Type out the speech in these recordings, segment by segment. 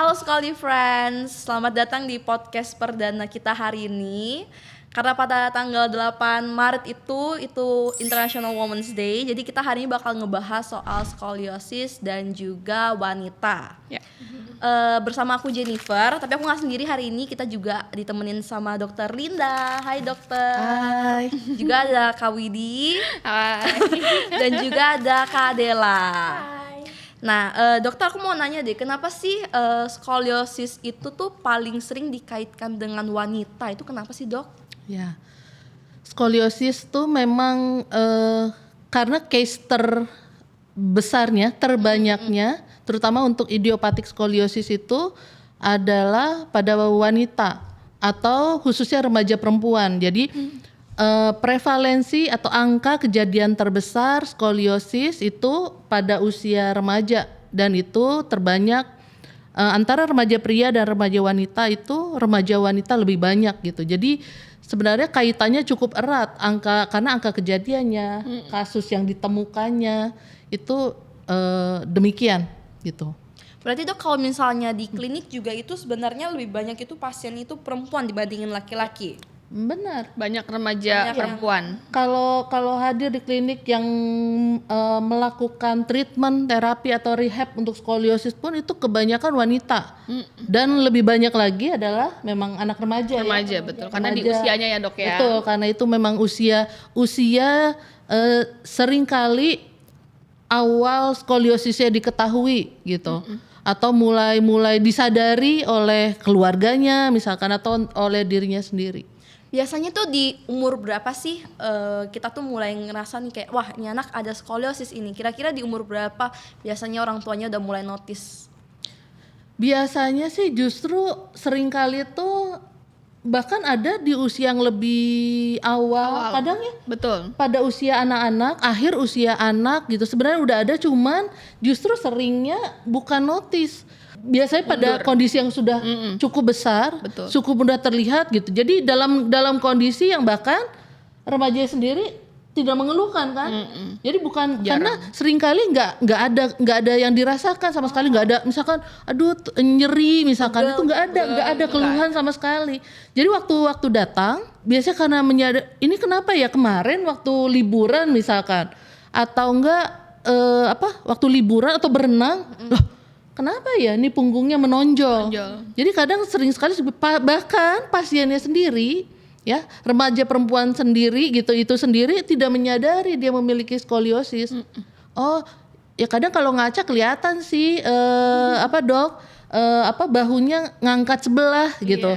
Halo sekali friends, selamat datang di podcast perdana kita hari ini. Karena pada tanggal 8 Maret itu International Women's Day. Jadi kita hari ini bakal ngebahas soal skoliosis dan juga wanita. Ya. Bersama aku Jennifer, tapi aku gak sendiri hari ini. Kita juga ditemenin sama Dokter Linda. Hai dokter. Hai. Juga ada Kak Widi. Hai. Dan juga ada Kak Adela. Hai. Nah, dokter aku mau nanya deh, kenapa sih skoliosis itu tuh paling sering dikaitkan dengan wanita? Itu kenapa sih dok? Ya, skoliosis tuh memang karena case terbesarnya, terbanyaknya, terutama untuk idiopatik skoliosis itu adalah pada wanita atau khususnya remaja perempuan. Jadi prevalensi atau angka kejadian terbesar skoliosis itu pada usia remaja dan itu terbanyak antara remaja pria dan remaja wanita itu remaja wanita lebih banyak gitu. Jadi sebenarnya kaitannya cukup erat karena angka kejadiannya, kasus yang ditemukannya itu demikian gitu. Berarti dok kalau misalnya di klinik juga itu sebenarnya lebih banyak itu pasien itu perempuan dibandingin laki-laki. Benar. Banyak remaja perempuan. Kalau hadir di klinik yang melakukan treatment, terapi atau rehab untuk skoliosis pun itu kebanyakan wanita. Dan lebih banyak lagi adalah memang anak remaja. Remaja ya. betul. Karena di usianya ya dok ya. Betul, karena itu memang usia seringkali awal skoliosisnya diketahui gitu. Atau mulai disadari oleh keluarganya misalkan atau oleh dirinya sendiri. Biasanya tuh di umur berapa sih kita tuh mulai ngerasa nih kayak wah ini anak ada skoliosis ini. Kira-kira di umur berapa biasanya orang tuanya udah mulai notice? Biasanya sih justru seringkali tuh bahkan ada di usia yang lebih awal. Kadang ya. Betul. Pada usia anak-anak, akhir usia anak gitu. Sebenarnya udah ada cuman justru seringnya bukan notice. Biasanya pada kondisi yang sudah cukup besar, cukup mudah terlihat gitu. Jadi dalam kondisi yang bahkan remaja sendiri tidak mengeluhkan kan. Jadi bukan karena seringkali nggak ada yang dirasakan sama sekali, nggak ada misalkan aduh nyeri misalkan itu nggak ada keluhan sama sekali. Jadi waktu datang biasanya karena menyadar ini kenapa ya kemarin waktu liburan misalkan atau enggak waktu liburan atau berenang loh kenapa ya ini punggungnya menonjol. Jadi kadang sering sekali bahkan pasiennya sendiri ya remaja perempuan sendiri gitu itu sendiri tidak menyadari dia memiliki skoliosis. Oh ya kadang kalau ngaca kelihatan sih dok bahunya ngangkat sebelah gitu.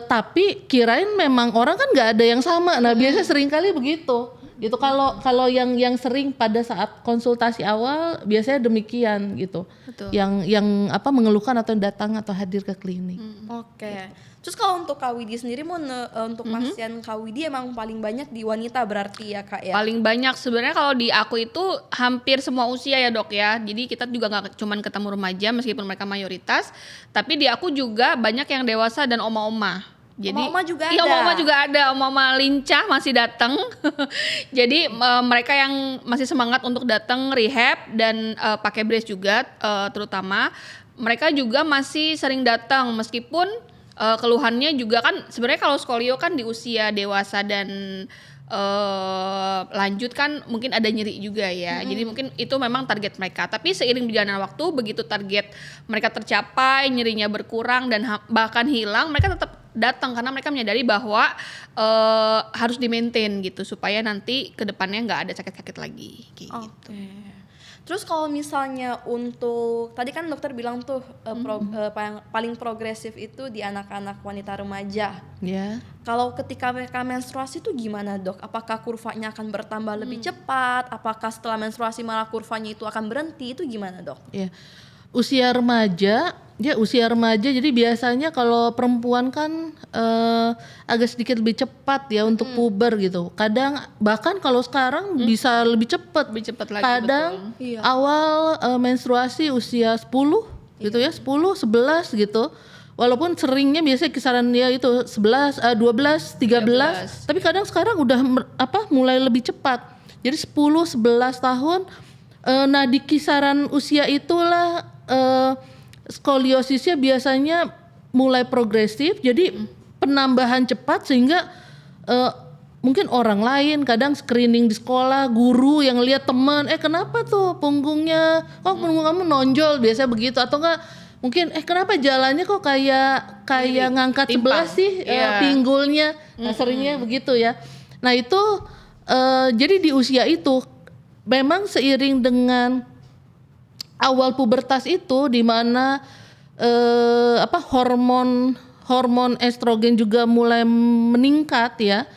Tapi kirain memang orang kan nggak ada yang sama. Nah biasanya sering kali begitu. Gitu kalau yang sering pada saat konsultasi awal biasanya demikian gitu. Betul. Yang mengeluhkan atau datang atau hadir ke klinik. Oke. Terus kalau untuk Kak Widi sendiri untuk pasien Kak Widi emang paling banyak di wanita berarti ya Kak ya? Paling banyak sebenarnya kalau di aku itu hampir semua usia ya dok ya. Jadi kita juga nggak cuman ketemu remaja meskipun mereka mayoritas, tapi di aku juga banyak yang dewasa dan oma-oma. Jadi oma-oma juga ada. Iya, oma-oma juga ada, oma-oma lincah masih datang. Jadi mereka yang masih semangat untuk datang rehab dan pakai brace juga terutama mereka juga masih sering datang meskipun keluhannya juga kan sebenarnya kalau skolio kan di usia dewasa dan lanjut kan mungkin ada nyeri juga ya. Jadi mungkin itu memang target mereka. Tapi seiring berjalannya waktu begitu target mereka tercapai, nyerinya berkurang dan bahkan hilang, mereka tetap datang karena mereka menyadari bahwa harus di-maintain gitu supaya nanti ke depannya nggak ada sakit-sakit lagi gitu. Terus kalau misalnya untuk tadi kan dokter bilang tuh paling progresif itu di anak-anak wanita remaja. Ya. Kalau ketika mereka menstruasi itu gimana dok? Apakah kurvanya akan bertambah lebih cepat? Apakah setelah menstruasi malah kurvanya itu akan berhenti? Itu gimana dok? Ya. Usia remaja jadi biasanya kalau perempuan kan agak sedikit lebih cepat ya untuk puber gitu. Kadang bahkan kalau sekarang bisa lebih cepat lagi. Kadang awal menstruasi usia 10 gitu ya, 10, 11 gitu. Walaupun seringnya biasanya kisaran ya itu 11, 12, 13. Tapi kadang sekarang udah mulai lebih cepat. Jadi 10, 11 tahun. Nah di kisaran usia itulah skoliosisnya biasanya mulai progresif, jadi penambahan cepat sehingga mungkin orang lain kadang screening di sekolah, guru yang lihat teman, kenapa tuh punggungnya, kok punggung kamu nonjol, biasa begitu, atau enggak mungkin kenapa jalannya kok kayak ngangkat sebelah sih pinggulnya, seringnya begitu ya. Nah itu jadi di usia itu memang seiring dengan awal pubertas itu di mana hormon estrogen juga mulai meningkat ya.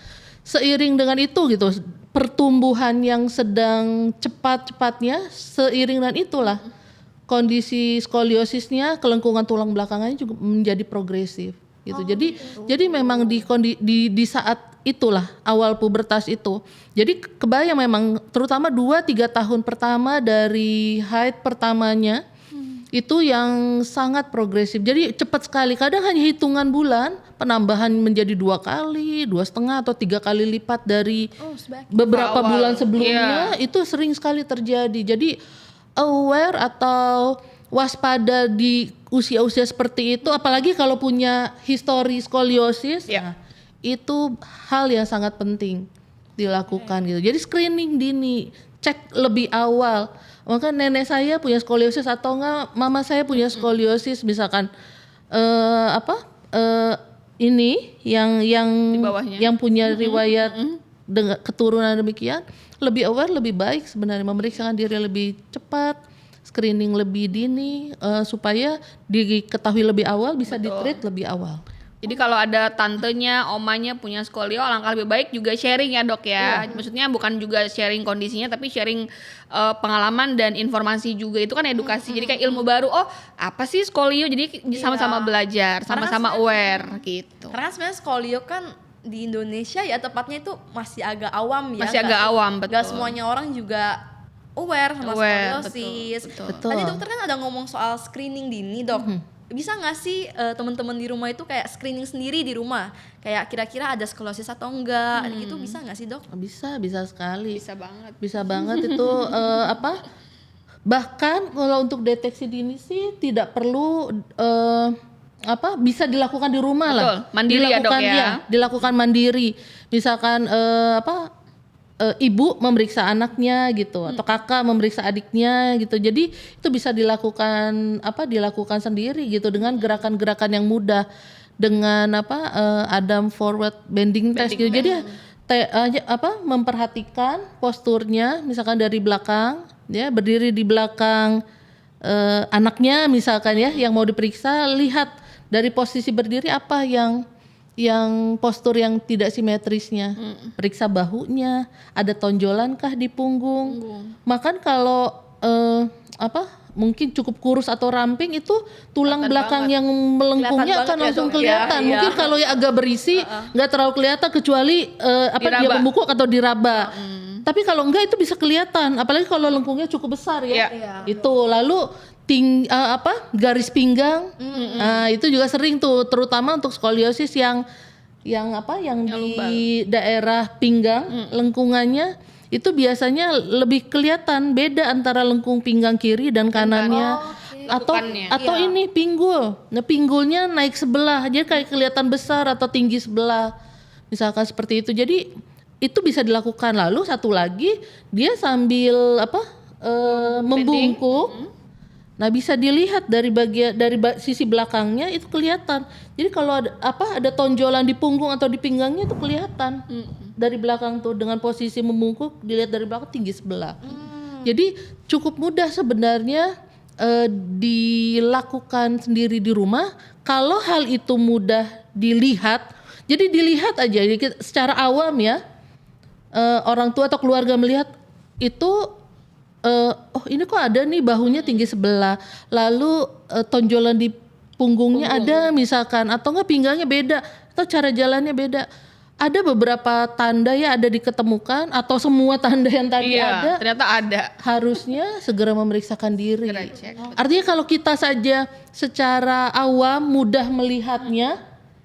Seiring dengan itu gitu, pertumbuhan yang sedang cepat-cepatnya, seiring dengan itulah kondisi skoliosisnya, kelengkungan tulang belakangnya juga menjadi progresif gitu. Jadi memang di saat itulah awal pubertas itu. Jadi kebayang memang terutama 2-3 tahun pertama dari haid pertamanya itu yang sangat progresif. Jadi cepat sekali. Kadang hanya hitungan bulan penambahan menjadi 2 kali, 2,5 atau 3 kali lipat dari beberapa bulan sebelumnya. Itu sering sekali terjadi. Jadi aware atau waspada di usia-usia seperti itu, apalagi kalau punya histori skoliosis, nah, itu hal yang sangat penting dilakukan gitu. Jadi screening dini, cek lebih awal. Maka nenek saya punya skoliosis atau enggak mama saya punya skoliosis, misalkan ini yang punya riwayat dengan keturunan demikian, lebih aware, lebih baik sebenarnya memeriksakan diri lebih cepat, screening lebih dini supaya diketahui lebih awal, bisa di-treat lebih awal. Jadi kalau ada tantenya, omanya punya skolio, alangkah lebih baik juga sharing ya dok ya. Maksudnya bukan juga sharing kondisinya, tapi sharing pengalaman dan informasi juga. Itu kan edukasi, jadi kayak ilmu baru. Oh apa sih skolio? Jadi sama-sama belajar, sama-sama aware gitu. Karena sebenarnya skolio kan di Indonesia ya tepatnya itu masih agak awam ya. Masih agak awam, betul. Gak semuanya orang juga aware sama skoliosis. Betul. Tadi dokter kan ada ngomong soal screening dini dok. Bisa nggak sih teman-teman di rumah itu kayak screening sendiri di rumah, kayak kira-kira ada skoliosis atau enggak gitu, bisa nggak sih dok? Bisa sekali. Bisa banget itu bahkan kalau untuk deteksi dini sih tidak perlu bisa dilakukan di rumah. Betul, lah mandiri dilakukan, ya dok ya. Dilakukan mandiri, misalkan ibu memeriksa anaknya gitu, atau kakak memeriksa adiknya gitu. Jadi itu bisa dilakukan sendiri gitu dengan gerakan-gerakan yang mudah, dengan Adam forward bending test gitu. Jadi memperhatikan posturnya, misalkan dari belakang ya, berdiri di belakang anaknya misalkan ya yang mau diperiksa, lihat dari posisi berdiri apa yang postur yang tidak simetrisnya, periksa bahunya, ada tonjolankah di punggung. Makan kalau mungkin cukup kurus atau ramping, itu tulang belakang yang melengkungnya akan langsung kelihatan. Mungkin kalau ya agak berisi nggak terlalu kelihatan kecuali dia membungkuk atau diraba. Tapi kalau enggak itu bisa kelihatan, apalagi kalau lengkungnya cukup besar ya. Itu lalu garis pinggang, itu juga sering tuh, terutama untuk skoliosis yang di daerah pinggang, lengkungannya itu biasanya lebih kelihatan beda antara lengkung pinggang kiri dan kanannya. Atau ini pinggul, nah pinggulnya naik sebelah, jadi kayak kelihatan besar atau tinggi sebelah, misalkan seperti itu. Jadi itu bisa dilakukan. Lalu satu lagi, dia sambil membungkuk. Nah bisa dilihat dari sisi belakangnya itu kelihatan. Jadi kalau ada tonjolan di punggung atau di pinggangnya itu kelihatan dari belakang tuh, dengan posisi membungkuk dilihat dari belakang tinggi sebelah. Jadi cukup mudah sebenarnya dilakukan sendiri di rumah kalau hal itu mudah dilihat. Jadi dilihat aja secara awam ya, orang tua atau keluarga melihat itu. Oh ini kok ada nih bahunya tinggi sebelah, lalu tonjolan di punggungnya ada misalkan, atau enggak pinggangnya beda, atau cara jalannya beda. Ada beberapa tanda ya ada diketemukan, atau semua tanda yang tadi ternyata ada. Harusnya segera memeriksakan diri. Artinya kalau kita saja secara awam mudah melihatnya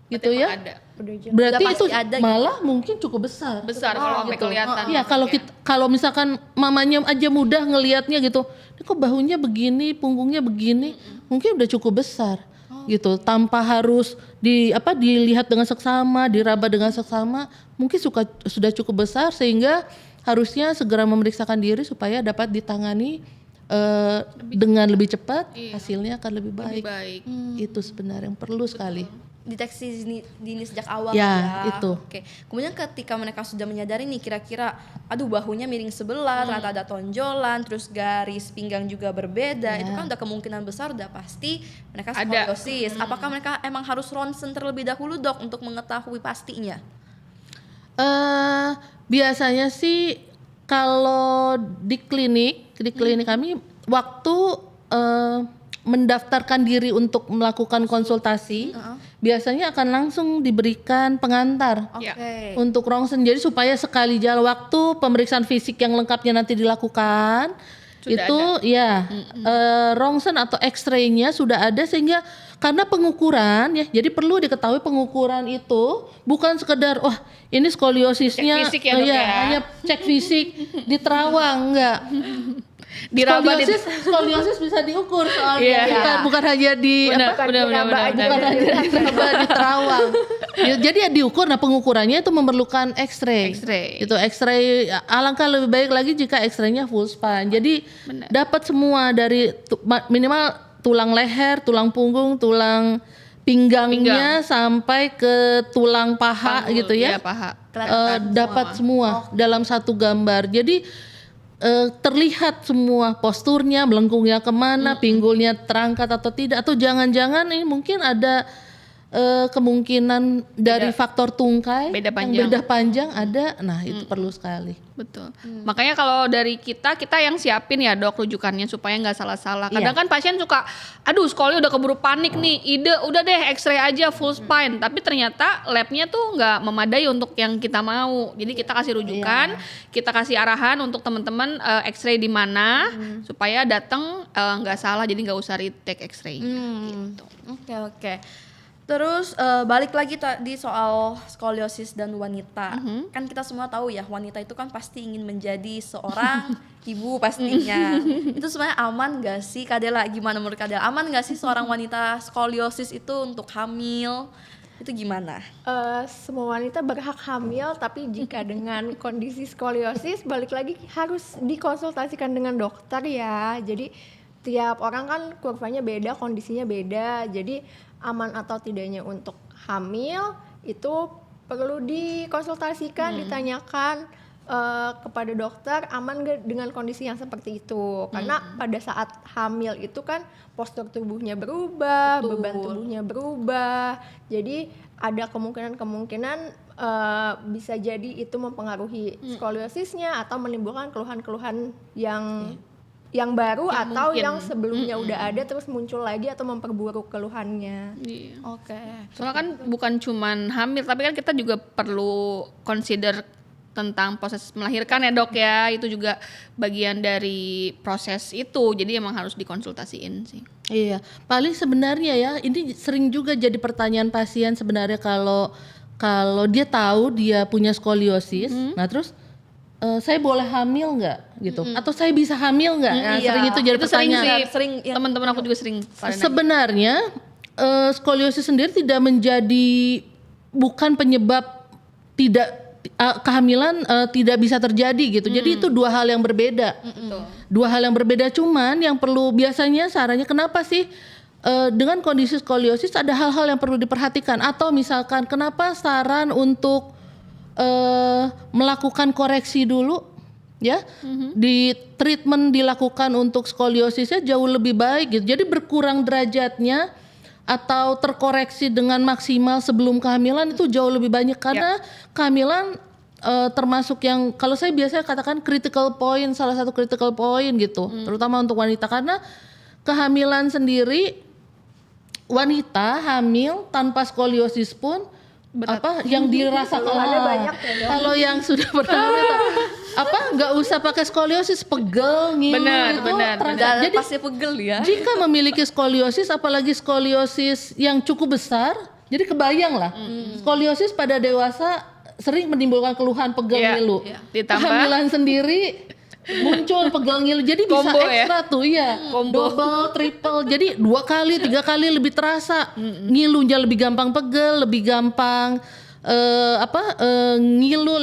gitu ya, berarti Udah itu pasti ada gitu. malah mungkin cukup besar. Kalau sampai kelihatan. Iya, kalau misalkan mamanya aja mudah ngelihatnya gitu, ini kok bahunya begini, punggungnya begini, mungkin udah cukup besar. Gitu, tanpa harus dilihat dengan seksama, diraba dengan seksama, mungkin sudah cukup besar sehingga harusnya segera memeriksakan diri supaya dapat ditangani dengan lebih cepat, hasilnya akan lebih baik. Itu sebenarnya yang perlu sekali. Deteksi dini sejak awal Ya, itu. Oke. Kemudian ketika mereka sudah menyadari nih kira-kira aduh bahunya miring sebelah, ternyata ada tonjolan, terus garis pinggang juga berbeda, itu kan udah kemungkinan besar udah pasti mereka skoliosis. Apakah mereka emang harus ronsen terlebih dahulu dok untuk mengetahui pastinya? Biasanya sih kalau di klinik kami waktu mendaftarkan diri untuk melakukan konsultasi, biasanya akan langsung diberikan pengantar untuk rongsen. Jadi supaya sekali jalan waktu pemeriksaan fisik yang lengkapnya nanti dilakukan, rongsen atau X-ray-nya sudah ada sehingga karena pengukuran ya, jadi perlu diketahui pengukuran itu bukan sekedar ini skoliosisnya cek fisik ya, hanya cek fisik di terawang, enggak. Skoliosis bisa diukur soalnya, bukan hanya di di terawang. Jadi ya diukur. Nah pengukurannya itu memerlukan X-ray. Itu X-ray. Alangkah lebih baik lagi jika X-ray-nya full span. Jadi dapat semua dari minimal tulang leher, tulang punggung, tulang pinggangnya sampai ke tulang paha gitu ya. Dapat semua dalam satu gambar. Jadi terlihat semua posturnya, melengkungnya kemana, pinggulnya terangkat atau tidak, atau jangan-jangan ini mungkin ada kemungkinan dari faktor tungkai beda panjang ada, nah itu perlu sekali. Betul. Makanya kalau dari kita yang siapin ya dok rujukannya supaya nggak salah-salah. Kadang kan pasien suka, aduh skoli udah keburu panik nih, udah deh X-ray aja full spine, tapi ternyata labnya tuh nggak memadai untuk yang kita mau. Jadi kita kasih rujukan, kita kasih arahan untuk teman-teman X-ray di mana supaya datang nggak salah, jadi nggak usah retake X-ray. Gitu. Oke. Terus balik lagi tadi soal skoliosis dan wanita. Kan kita semua tahu ya, wanita itu kan pasti ingin menjadi seorang ibu pastinya. Itu sebenarnya aman gak sih Kak Dela? Gimana menurut Kak Dela? Aman gak sih seorang wanita skoliosis itu untuk hamil? Itu gimana? Semua wanita berhak hamil, tapi jika dengan kondisi skoliosis balik lagi harus dikonsultasikan dengan dokter ya. Jadi tiap orang kan kurvanya beda, kondisinya beda. Jadi aman atau tidaknya untuk hamil itu perlu dikonsultasikan, ditanyakan kepada dokter aman gak dengan kondisi yang seperti itu. Karena pada saat hamil itu kan postur tubuhnya berubah, beban tubuhnya berubah. Jadi ada kemungkinan bisa jadi itu mempengaruhi skoliosisnya atau menimbulkan keluhan-keluhan yang baru atau mungkin, yang sebelumnya udah ada terus muncul lagi atau memperburuk keluhannya. Oke. Soalnya kan bukan cuman hamil, tapi kan kita juga perlu consider tentang proses melahirkan ya dok ya, itu juga bagian dari proses itu, jadi emang harus dikonsultasiin sih. Iya, paling sebenarnya ya ini sering juga jadi pertanyaan pasien sebenarnya kalau dia tahu dia punya skoliosis, nah terus saya boleh hamil nggak gitu, atau saya bisa hamil nggak? Nah, sering itu jadi pertanyaan. Sering teman-teman aku juga sering. Sebenarnya skoliosis sendiri bukan penyebab kehamilan tidak bisa terjadi gitu. Jadi itu dua hal yang berbeda. Dua hal yang berbeda, cuman yang perlu biasanya sarannya kenapa sih dengan kondisi skoliosis ada hal-hal yang perlu diperhatikan, atau misalkan kenapa saran untuk melakukan koreksi dulu ya, di treatment dilakukan untuk skoliosisnya jauh lebih baik gitu. Jadi berkurang derajatnya atau terkoreksi dengan maksimal sebelum kehamilan itu jauh lebih banyak karena kehamilan termasuk yang kalau saya biasanya katakan critical point, salah satu critical point gitu, terutama untuk wanita, karena kehamilan sendiri wanita hamil tanpa skoliosis pun yang dirasakan kalau yang sudah berhamil nggak usah pakai skoliosis, pegel, ngilu, benar. Jadi pasti pegel ya. Jika memiliki skoliosis, apalagi skoliosis yang cukup besar, Jadi kebayang lah, skoliosis pada dewasa sering menimbulkan keluhan pegel Iya, ngilu. iya. Ditambah Kehamilan sendiri muncul pegel ngilu, jadi bisa Combo ya? ekstra tuh ya, Combo. double, triple, jadi 2 kali, 3 kali lebih terasa, ngilunya lebih gampang pegel, lebih gampang ngilu,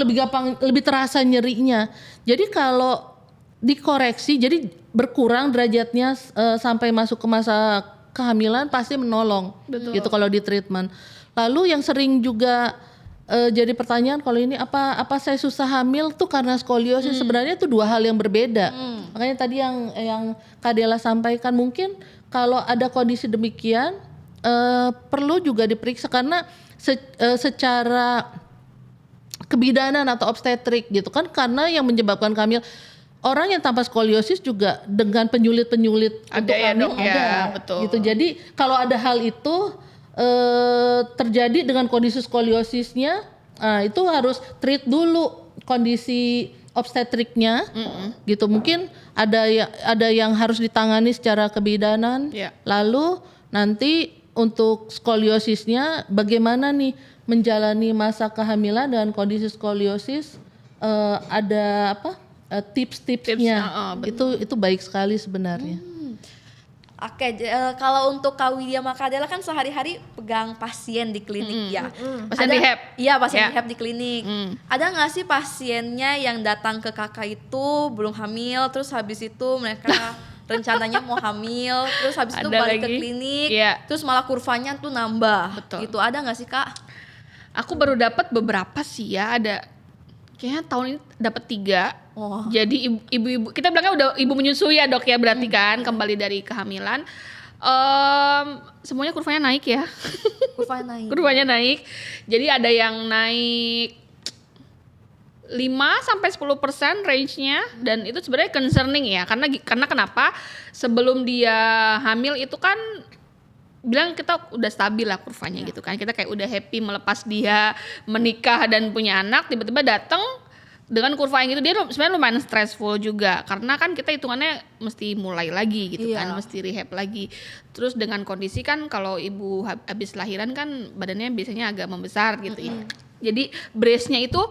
lebih terasa nyerinya. Jadi kalau dikoreksi, jadi berkurang derajatnya sampai masuk ke masa kehamilan pasti menolong, gitu kalau di treatment. Lalu yang sering juga jadi pertanyaan kalau ini apa saya susah hamil tuh karena skoliosis, sebenarnya itu 2 hal yang berbeda. Makanya tadi yang Kak Dela sampaikan, mungkin kalau ada kondisi demikian perlu juga diperiksa karena secara kebidanan atau obstetrik gitu kan, karena yang menyebabkan hamil orang yang tanpa skoliosis juga dengan penyulit-penyulit Ada untuk ya, hamil Dok, ya, ada betul. gitu. Jadi kalau ada hal itu terjadi dengan kondisi skoliosisnya, itu harus treat dulu kondisi obstetriknya, gitu. Mungkin ada yang harus ditangani secara kebidanan, Iya. lalu nanti untuk skoliosisnya bagaimana nih menjalani masa kehamilan dengan kondisi skoliosis, ada tips-tipsnya. Itu baik sekali sebenarnya. Oke, kalau untuk Kak Widya sama Kak Dela kan sehari-hari pegang pasien di klinik ya. Pasien rehab? Iya, pasien Ya. rehab di klinik. Ada nggak sih pasiennya yang datang ke kakak itu belum hamil, terus habis itu mereka rencananya mau hamil, terus habis itu Ada balik ke lagi. klinik, Iya. terus malah kurvanya tuh nambah. Betul. Gitu, ada nggak sih Kak? Aku baru dapat beberapa sih ya, ada kayaknya tahun ini dapat 3. Oh. Jadi ibu-ibu, kita bilangnya udah ibu menyusui ya Dok ya, berarti kan kembali dari kehamilan. Semuanya kurvanya naik ya. Kurvanya naik. Kurvanya naik. Jadi ada yang naik 5-10% range-nya, dan itu sebenarnya concerning ya, karena kenapa? Sebelum dia hamil itu kan bilang kita udah stabil lah kurvanya gitu kan. Kita kayak udah happy melepas dia menikah dan punya anak, tiba-tiba datang dengan kurva yang itu, dia sebenarnya lumayan stressful juga, karena kan kita hitungannya mesti mulai lagi gitu kan, mesti rehab lagi. Terus dengan kondisi kan kalau ibu habis lahiran kan badannya biasanya agak membesar gitu ya. Jadi brace-nya itu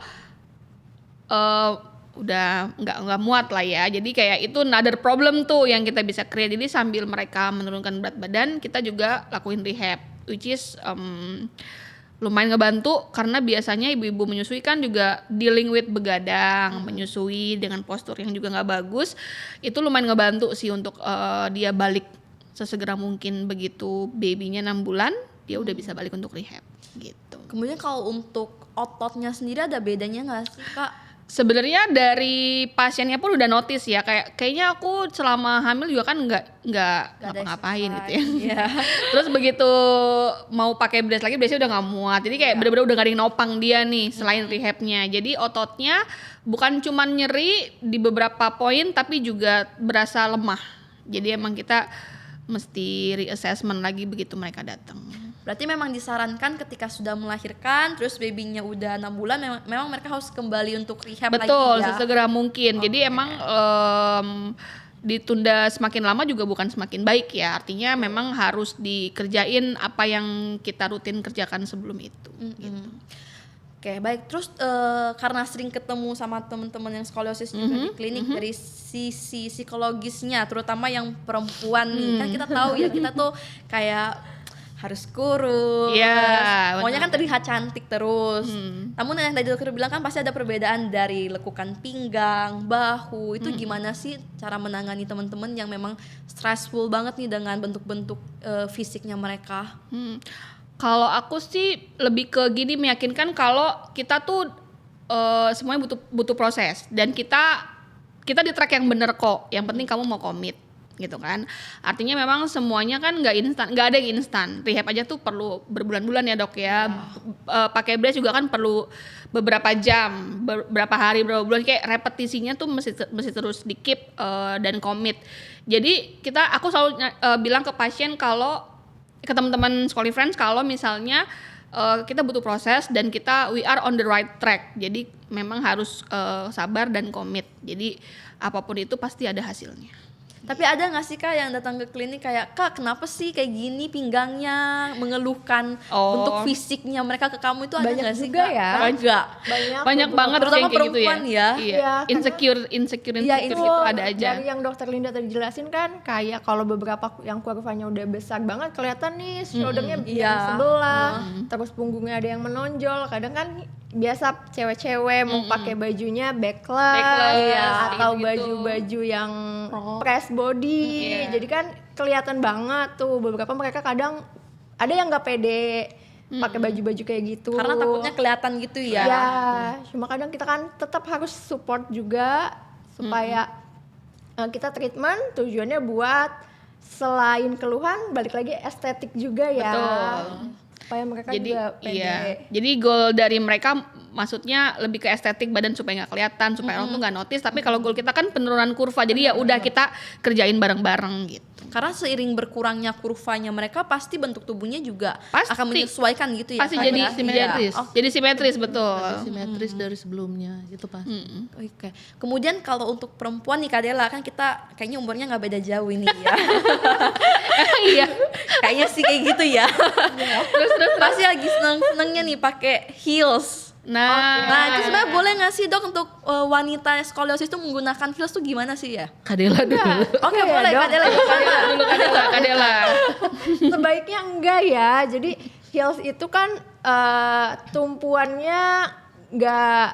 udah nggak muat lah ya. Jadi kayak itu another problem tuh yang kita bisa create. Jadi sambil mereka menurunkan berat badan, kita juga lakuin rehab, which is lumayan ngebantu, karena biasanya ibu-ibu menyusui kan juga dealing with begadang, menyusui dengan postur yang juga nggak bagus. Itu lumayan ngebantu sih untuk dia balik sesegera mungkin. Begitu babynya 6 bulan, dia udah bisa balik untuk rehab gitu. Kemudian kalau untuk ototnya sendiri ada bedanya nggak sih Kak? Sebenarnya dari pasiennya pun udah notice ya, kayaknya aku selama hamil juga kan nggak ngapa-ngapain gitu ya. Iya. Terus begitu mau pakai brace lagi, brace-nya udah nggak muat. Jadi kayak bener-bener udah gak ada yang nopang dia nih selain rehabnya. Jadi ototnya bukan cuman nyeri di beberapa poin, tapi juga berasa lemah. Jadi emang kita mesti reassessment lagi begitu mereka datang. Berarti memang disarankan ketika sudah melahirkan, terus babynya udah 6 bulan, memang mereka harus kembali untuk rehab lagi ya? Betul, sesegera mungkin. Jadi emang ditunda semakin lama juga bukan semakin baik ya. Artinya memang harus dikerjain apa yang kita rutin kerjakan sebelum itu. Gitu. Oke, baik. Terus karena sering ketemu sama teman-teman yang skoliosis juga di klinik, dari sisi psikologisnya, terutama yang perempuan nih, kan kita tahu ya, kita tuh kayak harus kurus, maunya kan terlihat cantik terus. Namun yang tadi dokter bilang kan pasti ada perbedaan dari lekukan pinggang, bahu. Itu gimana sih cara menangani teman-teman yang memang stressful banget nih dengan bentuk-bentuk fisiknya mereka? Kalau aku sih lebih ke gini, meyakinkan kalau kita tuh semuanya butuh proses, dan kita di track yang bener kok. Yang penting kamu mau komit gitu kan. Artinya memang semuanya kan nggak instan, nggak ada yang instan. Rehab aja tuh perlu berbulan-bulan ya Dok ya. Pakai brace juga kan perlu beberapa jam, beberapa hari, beberapa bulan, kayak repetisinya tuh mesti terus di keep dan komit. Jadi aku selalu bilang ke pasien, kalau ke teman-teman Skoli Friends, kalau misalnya kita butuh proses dan we are on the right track. Jadi memang harus sabar dan komit. Jadi apapun itu pasti ada hasilnya. Tapi ada nggak sih Kak yang datang ke klinik kayak, Kak kenapa sih kayak gini pinggangnya, mengeluhkan bentuk fisiknya mereka ke kamu itu ada Banyak nggak sih juga Kak? ya. Banyak banget terutama yang kayak gitu ya. perempuan ya. Iya. Iya, insecure Ya gitu itu ada aja. dari yang dokter Linda tadi jelasin kan, kayak kalau beberapa yang kurvanya udah besar banget kelihatan nih shouldernya Iya. yang sebelah, terus punggungnya ada yang menonjol. Kadang kan biasa cewek-cewek mau pakai bajunya backless, Backless, atau gitu-gitu. baju-baju yang press body. Iya. Jadi kan kelihatan banget tuh. Beberapa mereka kadang ada yang nggak pede pakai baju-baju kayak gitu. Karena takutnya kelihatan gitu ya. Ya, cuma kadang kita kan tetap harus support juga supaya kita treatment tujuannya buat selain keluhan balik lagi estetik juga ya. Betul. Supaya mereka Jadi juga pede. iya. Jadi goal dari mereka maksudnya lebih ke estetik badan supaya nggak kelihatan, supaya orang tuh nggak notice. Tapi kalau goal kita kan penurunan kurva. Jadi ya udah kita kerjain bareng-bareng gitu. Karena seiring berkurangnya kurvanya mereka pasti bentuk tubuhnya juga Pasti. akan menyesuaikan gitu ya. Pasti Kak, jadi ya? simetris. Iya. Jadi simetris betul. Simetris dari sebelumnya gitu pasti. Oke. Kemudian kalau untuk perempuan nih Kak Dela, kan kita kayaknya umurnya nggak beda jauh ini ya. Iya. Kayaknya sih kayak gitu ya. Terus Pasti lagi seneng-senengnya nih pakai heels. nah, Nah, itu sebenarnya boleh nggak sih Dok untuk wanita skoliosis itu menggunakan heels tuh gimana sih ya? Kadela dulu. Oke, Iya, boleh Dok. Kak Dela. dulu Kadela. Sebaiknya enggak ya. Jadi heels itu kan tumpuannya nggak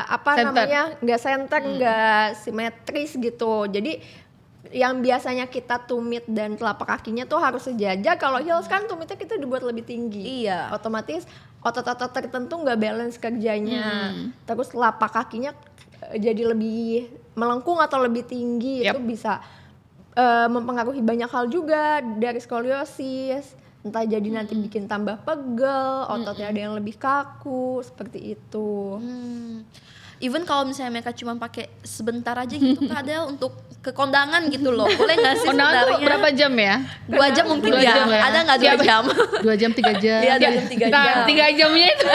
apa Center. namanya, nggak center, nggak simetris gitu. Jadi yang biasanya kita tumit dan telapak kakinya tuh harus sejajar. Kalau heels kan tumitnya kita dibuat lebih tinggi. Iya. Otomatis otot-otot tertentu nggak balance kerjanya. Terus telapak kakinya jadi lebih melengkung atau lebih tinggi. Yap. Itu bisa mempengaruhi banyak hal juga dari skoliosis. Entah jadi nanti bikin tambah pegel, ototnya ada yang lebih kaku, seperti itu. Even kalau misalnya mereka cuma pakai sebentar aja gitu Kak Del untuk ke kondangan gitu loh. Boleh nggak sih Kondangan tuh sebenarnya? berapa jam ya? 2 jam mungkin 2 ya. jam ya. Ada nggak 2 Siapa? jam? 2 jam 3 jam. Iya, 2 jam 3 jam. Nah, 3 jamnya itu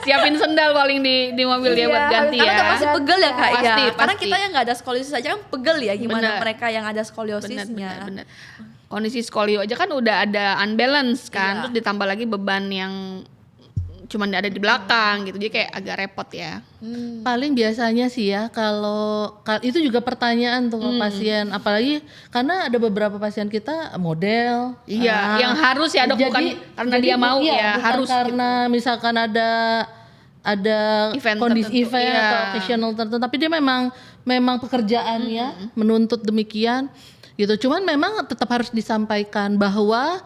siapin sendal paling di mobil dia Iya, buat ganti Karena ya. udah pasti pegel ya Kak Pasti, ya. Karena pasti. kita yang nggak ada skoliosis aja kan pegel ya. Gimana Bener. mereka yang ada skoliosisnya. Bener. Kondisi skolio aja kan udah ada unbalance kan, Iya. terus ditambah lagi beban yang cuman ada di belakang gitu, jadi kayak agak repot ya. Paling biasanya sih ya kalau itu juga pertanyaan tuh ke pasien, apalagi karena ada beberapa pasien kita model. Iya, yang harus ya Dok, bukan karena dia mau ya, bukan harus karena misalkan ada Event kondisi tertentu, event iya. atau occasional tertentu, tapi dia memang pekerjaannya menuntut demikian gitu. Cuman memang tetap harus disampaikan bahwa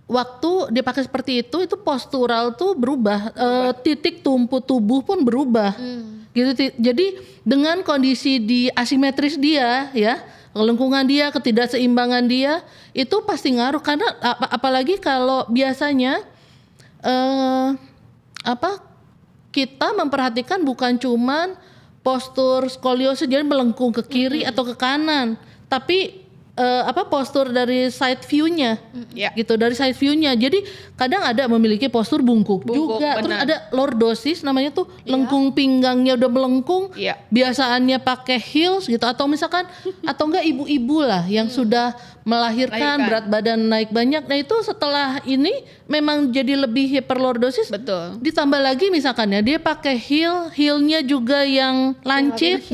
waktu dia pakai seperti itu postural tuh berubah. Titik tumpu tubuh pun berubah gitu. Jadi dengan kondisi di asimetris dia ya, lengkungan dia, ketidakseimbangan dia itu pasti ngaruh. Karena apalagi kalau biasanya kita memperhatikan bukan cuman postur skoliosis jadi melengkung ke kiri atau ke kanan, tapi postur dari side view-nya, Ya. gitu, dari side view-nya. Jadi kadang ada memiliki postur bungkuk juga. Terus benar. ada lordosis namanya tuh lengkung pinggangnya udah melengkung. Iya. Biasaannya pakai heels gitu atau misalkan atau enggak ibu-ibu lah yang sudah melahirkan berat badan naik banyak. Nah itu setelah ini memang jadi lebih hiperlordosis. Betul. Ditambah lagi misalkan ya dia pakai heelnya juga yang lancip.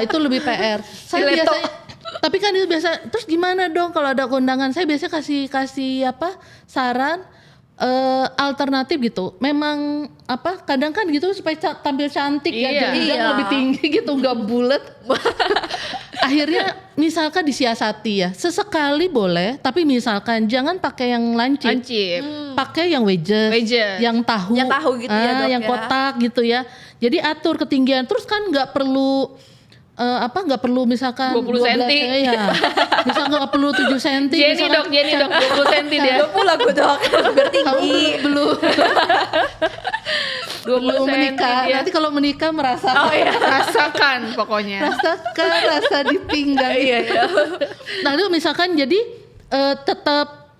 Itu lebih PR. Saya Stiletto. biasanya tapi kan itu biasa. Terus gimana dong kalau ada kondangan? Saya biasanya kasih saran alternatif gitu. Memang kadang kan gitu supaya tampil cantik ya, Iya. jenjang lebih tinggi gitu, nggak bulat. Akhirnya misalkan disiasati ya. Sesekali boleh, tapi misalkan jangan pakai yang lancip. Pakai yang wedges, yang tahu. Yang tahu gitu ya, Dok, yang ya. kotak gitu ya. Jadi atur ketinggian. Terus kan nggak perlu nggak perlu misalkan 20 cm. ya. Misal nggak perlu 7 cm. Jenny dok 20 cm dia. Pula gue Dok. Biar tinggi. belum 20 cm menikah. dia. Nanti kalau menikah merasakan Rasakan pokoknya. rasa di pinggang. Iya. Nah itu misalkan jadi tetap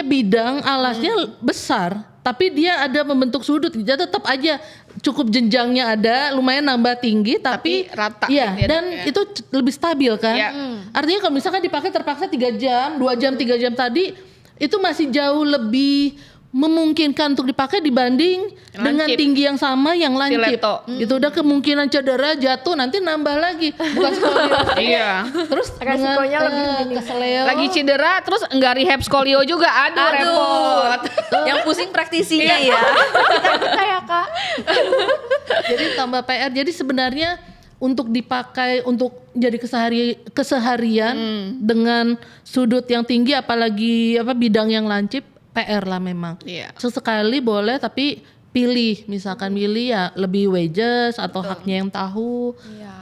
bidang alasnya besar tapi dia ada membentuk sudut, dia tetap aja cukup jenjangnya ada, lumayan nambah tinggi, tapi rata iya, gitu ya, dan Dok, ya. itu lebih stabil kan. Iya. Artinya kalau misalkan dipakai terpaksa 3 jam, 2 jam, 3 jam tadi itu masih jauh lebih memungkinkan untuk dipakai dibanding dengan Lancip. tinggi yang sama yang lancip. Stiletto. Gitu udah kemungkinan cedera, jatuh nanti nambah lagi. Bukan skoliosis. Iya. Terus Resikonya dengan, lebih gini. keseleo. Lagi cedera terus enggak rehab skolio juga. Aduh, repot. Yang pusing praktisinya ya. Kita ya Kak. Jadi tambah PR. Jadi sebenarnya untuk dipakai untuk jadi keseharian dengan sudut yang tinggi apalagi bidang yang lancip PR lah memang. Iya. Sesekali boleh tapi pilih misalkan milih ya lebih wages atau haknya yang tahu.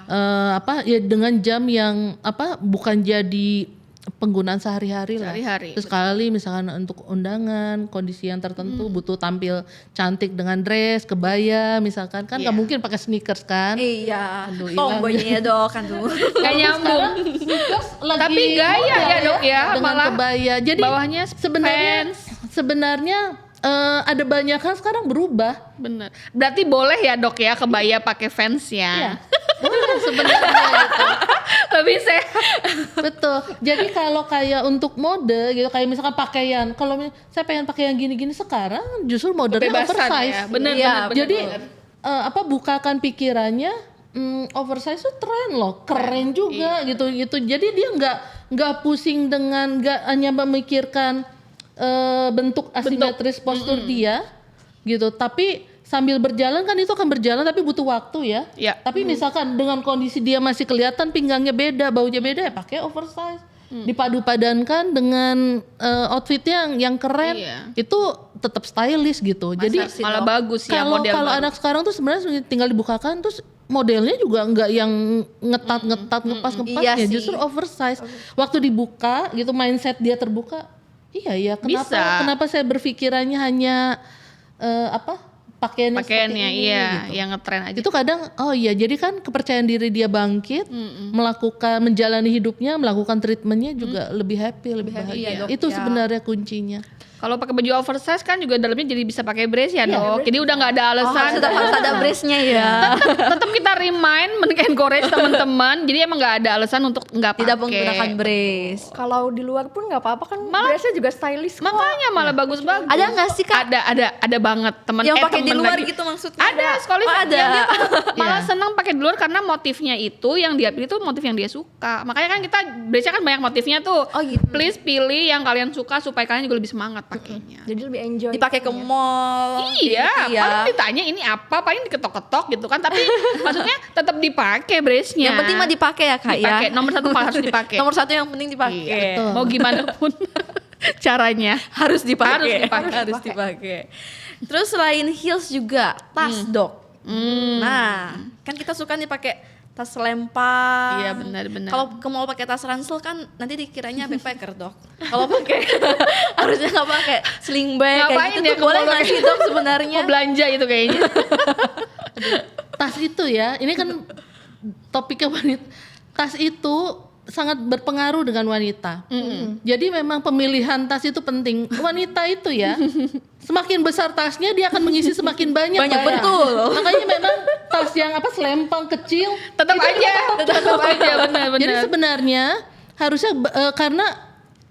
Ya dengan jam yang bukan jadi penggunaan sehari-hari lah. Sehari-hari, Sekali misalkan untuk undangan, kondisi yang tertentu butuh tampil cantik dengan dress, kebaya misalkan kan nggak mungkin pakai sneakers kan. Iya. Aduh, Tomboynya ya Dok kan tuh. Gak nyambung. Sneakers lagi Tapi gaya model ya, Dok, ya, dengan malah kebaya. Jadi bawahnya sebenarnya ada banyak hal sekarang berubah. Bener. Berarti boleh ya Dok ya kebaya pakai fans Iya. ya. Boleh sebenarnya gitu. Lebih sehat. Betul. Jadi kalau kayak untuk mode gitu kayak misalkan pakaian, kalau saya pengen pakai yang gini-gini sekarang justru modenya Kebebasan oversize. ya. Bener, Iya, bener. Jadi bener. bukakan pikirannya oversize itu tren loh, keren juga Iya. gitu. Jadi dia nggak pusing dengan nggak hanya memikirkan bentuk asimetris postur dia gitu. Tapi sambil berjalan kan itu akan berjalan tapi butuh waktu ya. Iya. Tapi misalkan dengan kondisi dia masih kelihatan pinggangnya beda, baunya beda ya pakai oversize. Dipadu-padankan dengan outfitnya yang keren, Iya. itu tetap stylish gitu. Jadi malah bagus ya kalau model kalau baru. anak sekarang tuh sebenarnya tinggal dibukakan terus modelnya juga nggak yang ngetat ngepas Iya ya, sih. justru oversize. Waktu dibuka gitu mindset dia terbuka. Iya ya, Bisa. kenapa saya berpikirannya hanya pakaiannya seperti Pakaiannya ini, iya gitu. yang ngetren aja. Itu kadang jadi kan kepercayaan diri dia bangkit, menjalani hidupnya, melakukan treatmentnya juga lebih happy, lebih bahagia. iya, Dok, Itu ya. sebenarnya kuncinya. Kalau pakai baju oversize kan juga dalamnya jadi bisa pakai brace ya Dok. Jadi udah nggak ada Oh, alasan. harus ada brace-nya ya. Tetap kita remind, encourage teman-teman. Jadi emang nggak ada alasan untuk nggak pakai. Tidak menggunakan brace. Kalau di luar pun nggak apa-apa kan, dressnya juga stylish kok. Makanya malah bagus-bagus. Ada nggak sih Kak Ada banget teman. yang pakai di temen luar lagi. gitu maksudnya? Ada sekolah Oh, ada. yang dia malah senang pakai di luar karena motifnya itu yang dia pilih tuh motif yang dia suka. Makanya kan kita brace kan banyak motifnya tuh. Oh, gitu. Please pilih yang kalian suka supaya kalian juga lebih semangat pakainya. Jadi lebih enjoy. Dipakai ke mall. Iya, gitu ya. paling ditanya ini apa, paling diketok-ketok gitu kan. Tapi maksudnya tetap dipakai brace-nya. Yang penting mah dipakai ya Kak Dipakai, ya. nomor satu harus dipakai. Nomor satu yang penting dipakai. Iya, mau gimana pun caranya. Harus dipakai. Harus dipakai. Terus selain heels juga tas Dok. Nah, kan kita suka nih pakai tas lempar. Iya, benar-benar. Kalau ke mall pakai tas ransel kan nanti dikiranya backpacker Dok. Kalau pakai harusnya nggak pakai sling bag Ngapain kayak gitu ya tuh ke boleh mall nggak pakai- sih Dok sebenarnya? Mau belanja itu kayaknya. Tas itu ya, ini kan topiknya wanita. Tas itu sangat berpengaruh dengan wanita. Jadi memang pemilihan tas itu penting. Wanita itu ya, semakin besar tasnya dia akan mengisi semakin banyak. Banyak, barang. betul. Makanya memang tas yang selempang kecil Tetap aja benar-benar. Jadi sebenarnya harusnya karena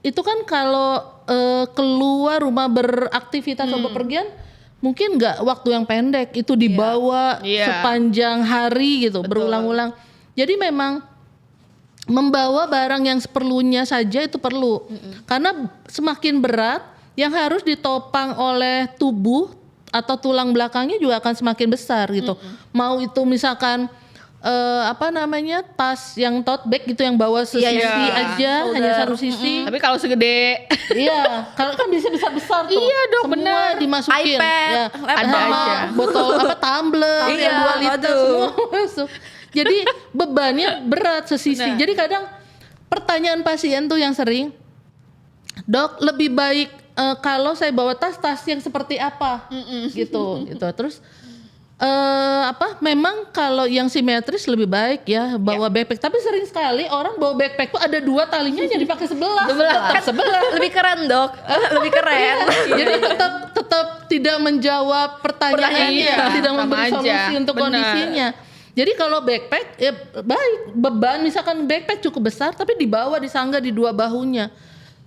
itu kan kalau keluar rumah beraktivitas atau bepergian mungkin nggak waktu yang pendek, itu dibawa Iya. sepanjang hari gitu, berulang-ulang. Jadi memang membawa barang yang seperlunya saja itu perlu. Karena semakin berat yang harus ditopang oleh tubuh atau tulang belakangnya juga akan semakin besar gitu. Mau itu misalkan tas yang tote bag gitu yang bawa sesisi Iya. aja, hanya satu sisi. Tapi kalau segede Iya, kalau kan bisa besar-besar tuh. Iya dong, semua bener. dimasukin. iPad, Ya, laptop. sama Ada aja. botol tumbler Iya, yang 2 liter aduh. semua masuk. Jadi bebannya berat sesisi. Benar. Jadi kadang pertanyaan pasien tuh yang sering, "Dok, lebih baik kalau saya bawa tas yang seperti apa?" Gitu. Terus Memang kalau yang simetris lebih baik ya bawa backpack. Tapi sering sekali orang bawa backpack tuh ada 2 talinya yang dipakai sebelah. Tetap sebelah. Lebih keren dok, lebih keren. Jadi tetap tidak menjawab pertanyaannya, Iya, tidak sama memberi aja. solusi untuk Benar. kondisinya. Jadi kalau backpack ya baik, beban misalkan backpack cukup besar tapi dibawa disanggah di 2 bahunya.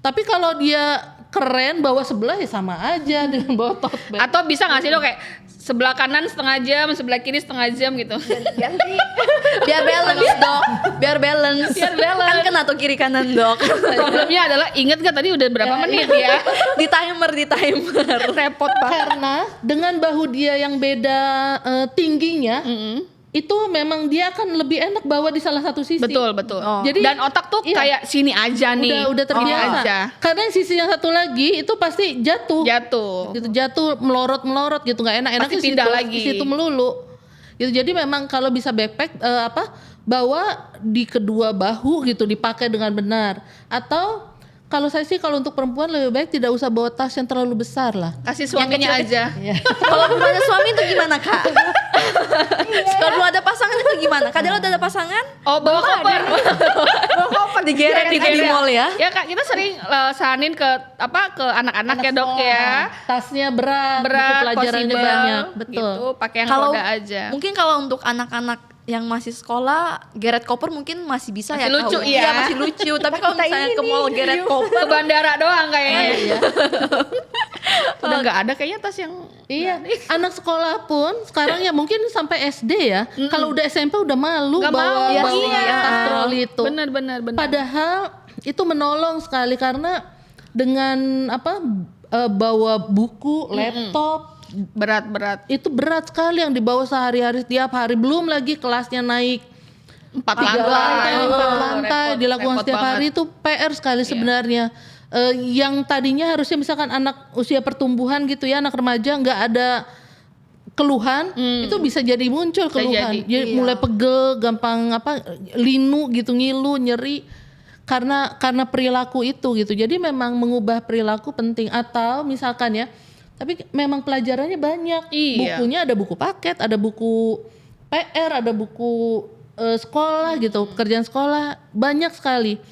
Tapi kalau dia keren bawa sebelah ya sama aja dengan bawa tote bag. Atau bisa nggak sih dok kayak sebelah kanan setengah jam, sebelah kiri setengah jam gitu? Ganti. Biar balance dok, biar balance. Biar balance. Kan kena tuh kiri kanan dok. Problemnya adalah inget gak tadi udah berapa menit ya? Di timer. Repot banget. Karena dengan bahu dia yang beda tingginya, itu memang dia akan lebih enak bawa di salah satu sisi. Betul. Oh. Jadi Dan otak tuh iya. kayak sini aja nih. Udah Sini terbiasa. aja. Karena yang sisi yang satu lagi itu pasti jatuh. Gitu jatuh melorot gitu nggak enak. Pasti Enaknya pindah situ, lagi. di situ melulu. Gitu. Jadi memang kalau bisa backpack bawa di kedua bahu gitu dipakai dengan benar. Atau kalau saya sih kalau untuk perempuan lebih baik tidak usah bawa tas yang terlalu besar lah. Kasih suaminya aja. Kalau belum ada suami itu gimana kak? Kalau belum ada pasangan itu gimana? Kak Dela udah ada pasangan? Oh bawa koper. Digeret di mall ya? Ya kak kita sering saranin ke anak-anak ya dok ya. Tasnya berat, buku Berat, pelajarannya possible, banyak, betul. Gitu, pakai yang Kalau roda aja. mungkin kalau untuk anak-anak yang masih sekolah, geret koper mungkin masih bisa Masih ya. lucu, Kak? iya. Iya masih lucu. Tapi kalau Kita misalnya ke ini, mall geret koper, Ke bandara doang kayaknya. Iya. Udah nggak ada kayaknya tas yang Iya, anak sekolah pun sekarang ya mungkin sampai SD ya. Kalau udah SMP udah malu Nggak bawa mau, bawa iya. tas troli itu. benar. Padahal itu menolong sekali karena dengan bawa buku, laptop berat. itu berat sekali yang dibawa sehari-hari setiap hari. Belum lagi kelasnya naik 4 4 lantai dilakukan repot setiap banget. hari itu PR sekali sebenarnya. Yang tadinya harusnya misalkan anak usia pertumbuhan gitu ya, anak remaja nggak ada keluhan, itu bisa jadi muncul keluhan. Jadi mulai pegel, gampang linu gitu, ngilu, nyeri karena perilaku itu gitu. Jadi memang mengubah perilaku penting. Atau misalkan ya, tapi memang pelajarannya banyak. Iya. Bukunya ada buku paket, ada buku PR, ada buku sekolah gitu, pekerjaan sekolah banyak sekali.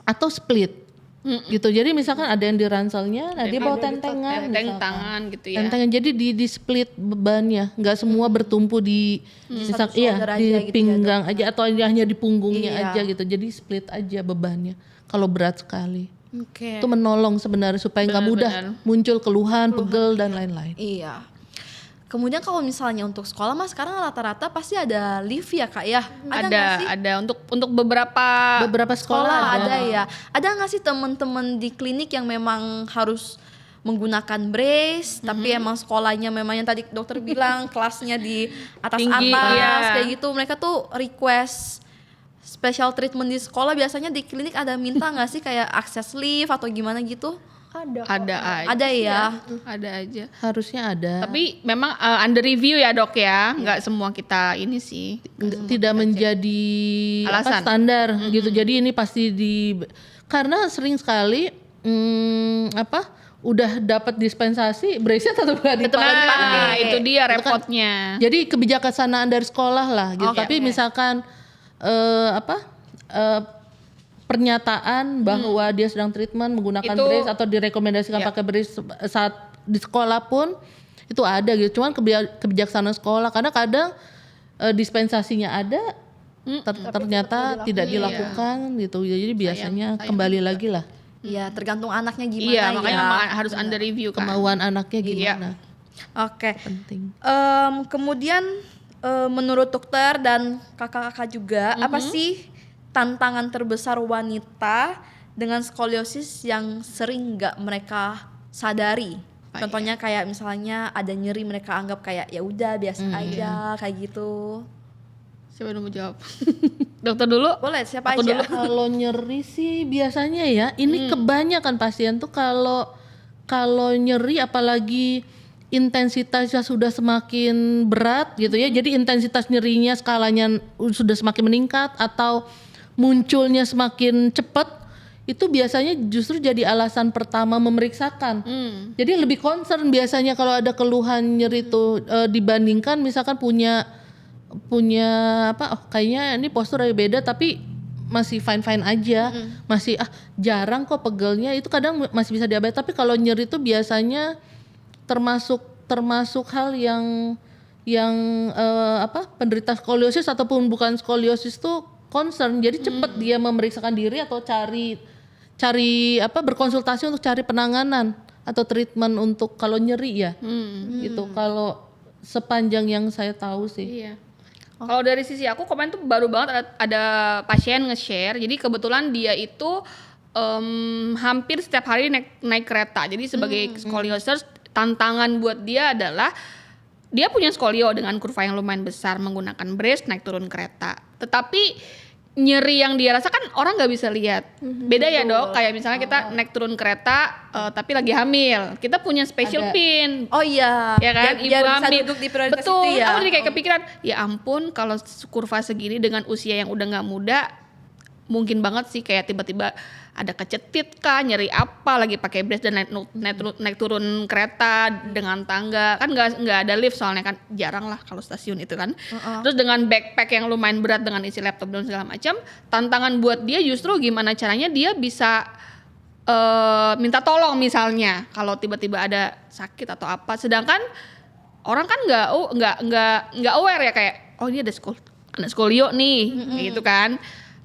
Atau split gitu. Jadi misalkan ada yang di ranselnya, nah dia bawa tentengan, Tenteng misalkan. tangan gitu ya. Tentengan, jadi di split bebannya, nggak semua bertumpu di Satu shoulder aja di gitu ya, pinggang aja atau hanya di punggungnya Iya. aja gitu. Jadi split aja bebannya kalau berat sekali. Oke. Itu menolong sebenarnya supaya nggak mudah muncul keluhan, pegel dan lain-lain. Iya. Kemudian kalau misalnya untuk sekolah mas sekarang rata-rata pasti ada lift ya kak ya? nggak sih? Ada untuk beberapa Sekolah Ada ya. Ada nggak sih teman-teman di klinik yang memang harus menggunakan brace, tapi emang sekolahnya memang yang tadi dokter bilang kelasnya di Tinggi, atas iya. kayak gitu. Mereka tuh request special treatment di sekolah. Biasanya di klinik ada minta nggak sih kayak akses lift atau gimana gitu? Ada. ada aja. Ada ya. Ada aja. Harusnya ada. Tapi memang under review ya dok ya, nggak semua kita ini sih. Tidak menjadi Alasan. standar gitu. Jadi ini pasti karena sering sekali udah dapat dispensasi, brace-nya tetap nggak dipakai. Nah, itu dia repotnya. Jadi kebijaksanaan dari sekolah lah gitu. Oke. Tapi misalkan pernyataan bahwa dia sedang treatment menggunakan Itu- brace atau direkomendasikan pakai brace saat di sekolah pun itu ada gitu. Cuman kebijaksanaan sekolah karena kadang dispensasinya ada ternyata tidak dilakukan gitu. Jadi biasanya kembali lagi lah Iya, tergantung anaknya gimana Iya, ya. makanya harus under review kan. kemauan anaknya gimana. Oke. Penting. Kemudian menurut dokter dan kakak-kakak juga, apa sih tantangan terbesar wanita dengan skoliosis yang sering nggak mereka sadari? Contohnya kayak misalnya ada nyeri mereka anggap kayak ya udah biasa aja kayak gitu. Siapa yang mau jawab? Dokter dulu? Boleh siapa Aku aja? Kalau nyeri sih biasanya ya, ini kebanyakan pasien tuh kalau nyeri apalagi intensitasnya sudah semakin berat gitu ya. Jadi intensitas nyerinya skalanya sudah semakin meningkat atau munculnya semakin cepat, itu biasanya justru jadi alasan pertama memeriksakan. Jadi lebih concern biasanya kalau ada keluhan nyeri itu dibandingkan misalkan punya apa, kayaknya ini postur agak beda tapi masih fine aja, masih jarang kok pegelnya, itu kadang masih bisa diabaikan. Tapi kalau nyeri itu biasanya termasuk hal yang penderita skoliosis ataupun bukan skoliosis tuh concern. Jadi cepat dia memeriksakan diri atau cari berkonsultasi untuk cari penanganan atau treatment untuk kalau nyeri ya. Gitu. Kalau sepanjang yang saya tahu sih. Iya. Kalau dari sisi aku kemarin tuh baru banget ada pasien nge-share. Jadi kebetulan dia itu hampir setiap hari naik kereta. Jadi sebagai scoliosis, tantangan buat dia adalah dia punya skolio dengan kurva yang lumayan besar, menggunakan brace naik turun kereta. Tetapi nyeri yang dia rasakan orang nggak bisa lihat. Beda ya Dok, kayak misalnya kita naik turun kereta tapi lagi hamil, kita punya special pin. Oh iya, Ya kan, biar ibu bisa hamil. duduk di prioritas Betul, itu ya. aku jadi kayak kepikiran, ya ampun kalau kurva segini dengan usia yang udah nggak muda, mungkin banget sih kayak tiba-tiba ada kecetit kah, nyeri apa, lagi pakai brace dan naik turun kereta dengan tangga, kan nggak ada lift soalnya kan, jarang lah kalau stasiun itu kan. Terus dengan backpack yang lumayan berat dengan isi laptop dan segala macam, tantangan buat dia justru gimana caranya dia bisa minta tolong misalnya kalau tiba-tiba ada sakit atau apa, sedangkan orang kan nggak aware ya, kayak oh ini ada skolio nih, kayak gitu kan.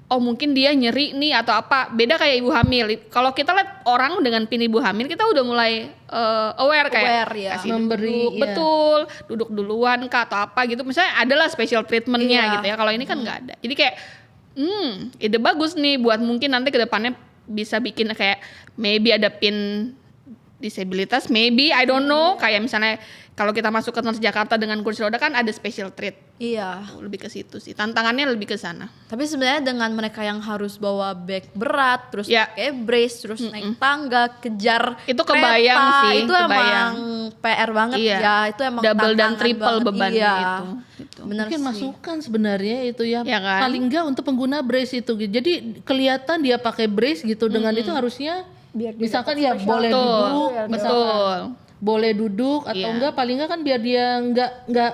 Oh mungkin dia nyeri nih atau apa, beda kayak ibu hamil. Kalau kita lihat orang dengan pin ibu hamil, kita udah mulai aware kayak ya. kasih Memberi, duduk, iya. betul, duduk duluan kah atau apa gitu. Misalnya adalah special treatmentnya Iya. gitu ya. Kalau ini kan nggak ada. Jadi kayak ide bagus nih buat mungkin nanti ke depannya bisa bikin kayak maybe ada pin disabilitas, maybe I don't know, kayak misalnya kalau kita masuk ke Transjakarta dengan kursi roda kan ada special treat. Iya. Lebih ke situ sih. Tantangannya lebih ke sana. Tapi sebenarnya dengan mereka yang harus bawa bag berat, terus Ya. pakai brace, terus naik tangga, kejar Itu kebayang kereta, sih, itu kebayang. emang PR banget Iya. ya. Itu emang Double dan tantangan triple banget. bebannya Iya. itu. Gitu. Bener Mungkin sih. masukan sebenarnya itu ya, Ya kan? paling enggak untuk pengguna brace itu gitu. Jadi kelihatan dia pakai brace gitu, dengan itu harusnya Biar dia misalkan dapat ya special boleh Betul, duduk, betul. boleh duduk atau Iya. enggak, paling enggak kan biar dia enggak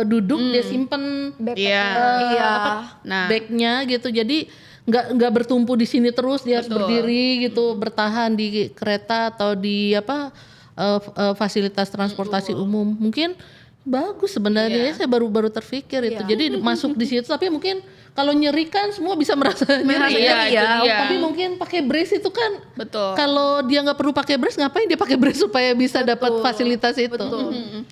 duduk, dia simpen Iya. Iya. Nah, bagnya gitu, jadi nggak bertumpu di sini terus, dia harus Betul. berdiri gitu, bertahan di kereta atau di fasilitas transportasi umum. Mungkin bagus sebenarnya, Iya. saya baru terpikir itu. Iya. Jadi masuk di situ, tapi mungkin kalau nyeri kan semua bisa merasa nyeri Iya, itu dia. tapi mungkin pakai brace itu kan, betul. kalau dia nggak perlu pakai brace, ngapain dia pakai brace supaya bisa dapat fasilitas itu? Betul.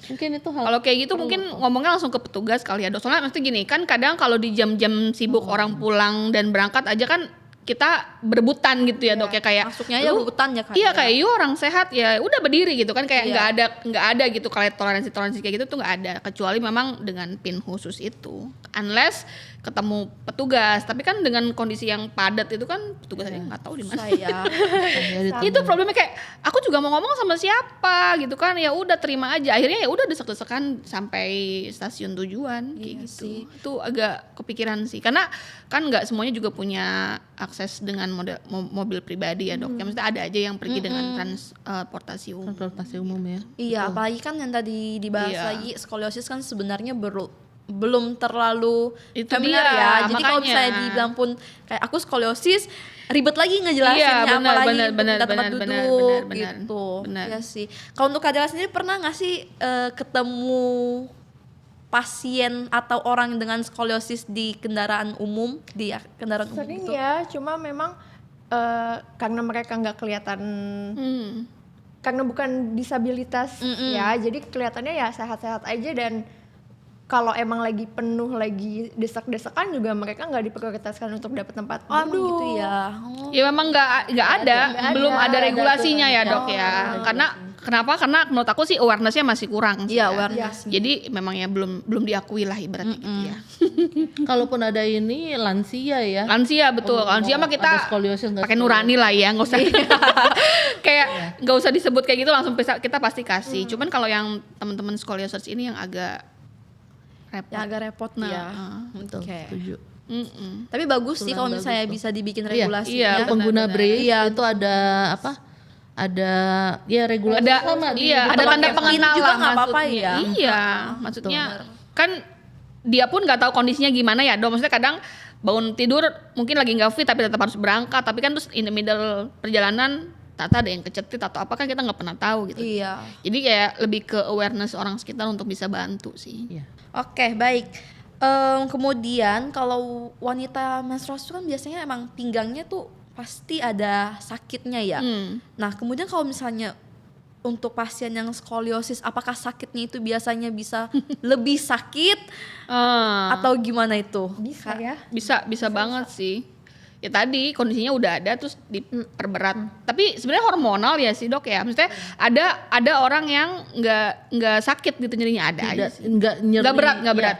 Mungkin itu hal. Kalau kayak gitu mungkin ngomongnya langsung ke petugas kali ya Dok. Soalnya maksudnya gini, kan kadang kalau di jam-jam sibuk orang pulang dan berangkat aja kan kita berebutan gitu ya Dok ya, kayak Masuknya ya lu- berebutan ya Kak. Iya kayak you orang sehat ya udah berdiri gitu kan, kayak Iya. nggak ada gitu kayak toleransi kayak gitu tuh nggak ada, kecuali memang dengan pin khusus itu, unless ketemu petugas. Tapi kan dengan kondisi yang padat itu kan petugas aja nggak tahu di mana. Saya. Itu problemnya, kayak aku juga mau ngomong sama siapa gitu kan, ya udah terima aja, akhirnya ya udah desek-desekan sampai stasiun tujuan kayak Iya gitu. sih. Itu agak kepikiran sih, karena kan nggak semuanya juga punya akses dengan mobil pribadi ya Dok. Ya maksudnya ada aja yang pergi dengan transportasi umum. Transportasi umum ya. Iya, apalagi kan yang tadi dibahas Iya. lagi, skoliosis kan sebenarnya belum terlalu Itu familiar dia, ya. Jadi kalau makanya. misalnya dibilang pun kayak aku skoliosis, ribet lagi ngejelasinnya, Iya, benar, apalagi benar, untuk benar, minta tempat benar, duduk benar, gitu. benar. Ya sih. Kalau untuk Kak Dela sendiri pernah nggak sih ketemu pasien atau orang dengan skoliosis di kendaraan umum, di kendaraan umum Sering gitu? ya, cuma memang karena mereka nggak kelihatan, karena bukan disabilitas ya, jadi kelihatannya ya sehat-sehat aja. Dan kalau emang lagi penuh, lagi desak-desakan juga mereka nggak diprioritaskan untuk dapat tempat Oh, duduk. gitu ya. Oh. Ya memang nggak ada, belum ada regulasinya ya Dok Oh, ya. Karena menurut aku sih awareness-nya masih kurang sih Iya, ya. awareness. Jadi memang ya belum diakui lah ibaratnya gitu ya. Kalaupun ada ini lansia ya. Lansia betul, lansia mah Ada kita skoliosis nggak pakai nurani lah ya, nggak usah kayak nggak usah disebut kayak gitu, langsung kita pasti kasih. Cuman kalau yang teman-teman scoliosis ini yang agak repot. Ya agak repot Nah, ya. Betul, Oke. setuju. Tapi bagus sih kalau misalnya bisa dibikin regulasi. iya, pengguna benar-benar. brace Iya. itu ada apa? Ada ya regulasi Ada sama di iya, ada pakai tanda pin pengenal juga lah nggak apa-apa maksudnya. ya. Iya, maksudnya kan dia pun nggak tahu kondisinya gimana ya, Dok. Maksudnya kadang bangun tidur mungkin lagi nggak fit tapi tetap harus berangkat, tapi kan terus in the middle perjalanan tata ada yang kecetit atau apa kan kita nggak pernah tahu gitu. Iya. Jadi kayak lebih ke awareness orang sekitar untuk bisa bantu sih. Iya. Oke, baik. Kemudian kalau wanita menstruasi itu kan biasanya emang pinggangnya tuh pasti ada sakitnya ya. Nah, kemudian kalau misalnya untuk pasien yang skoliosis, apakah sakitnya itu biasanya bisa lebih sakit atau gimana itu? Bisa ya. Bisa banget sih. Ya tadi kondisinya udah ada terus diperberat. Tapi sebenarnya hormonal ya sih, Dok ya. Maksudnya ada orang yang nggak sakit gitu nyerinya, ada aja sih. Enggak nyeri. Nggak berat.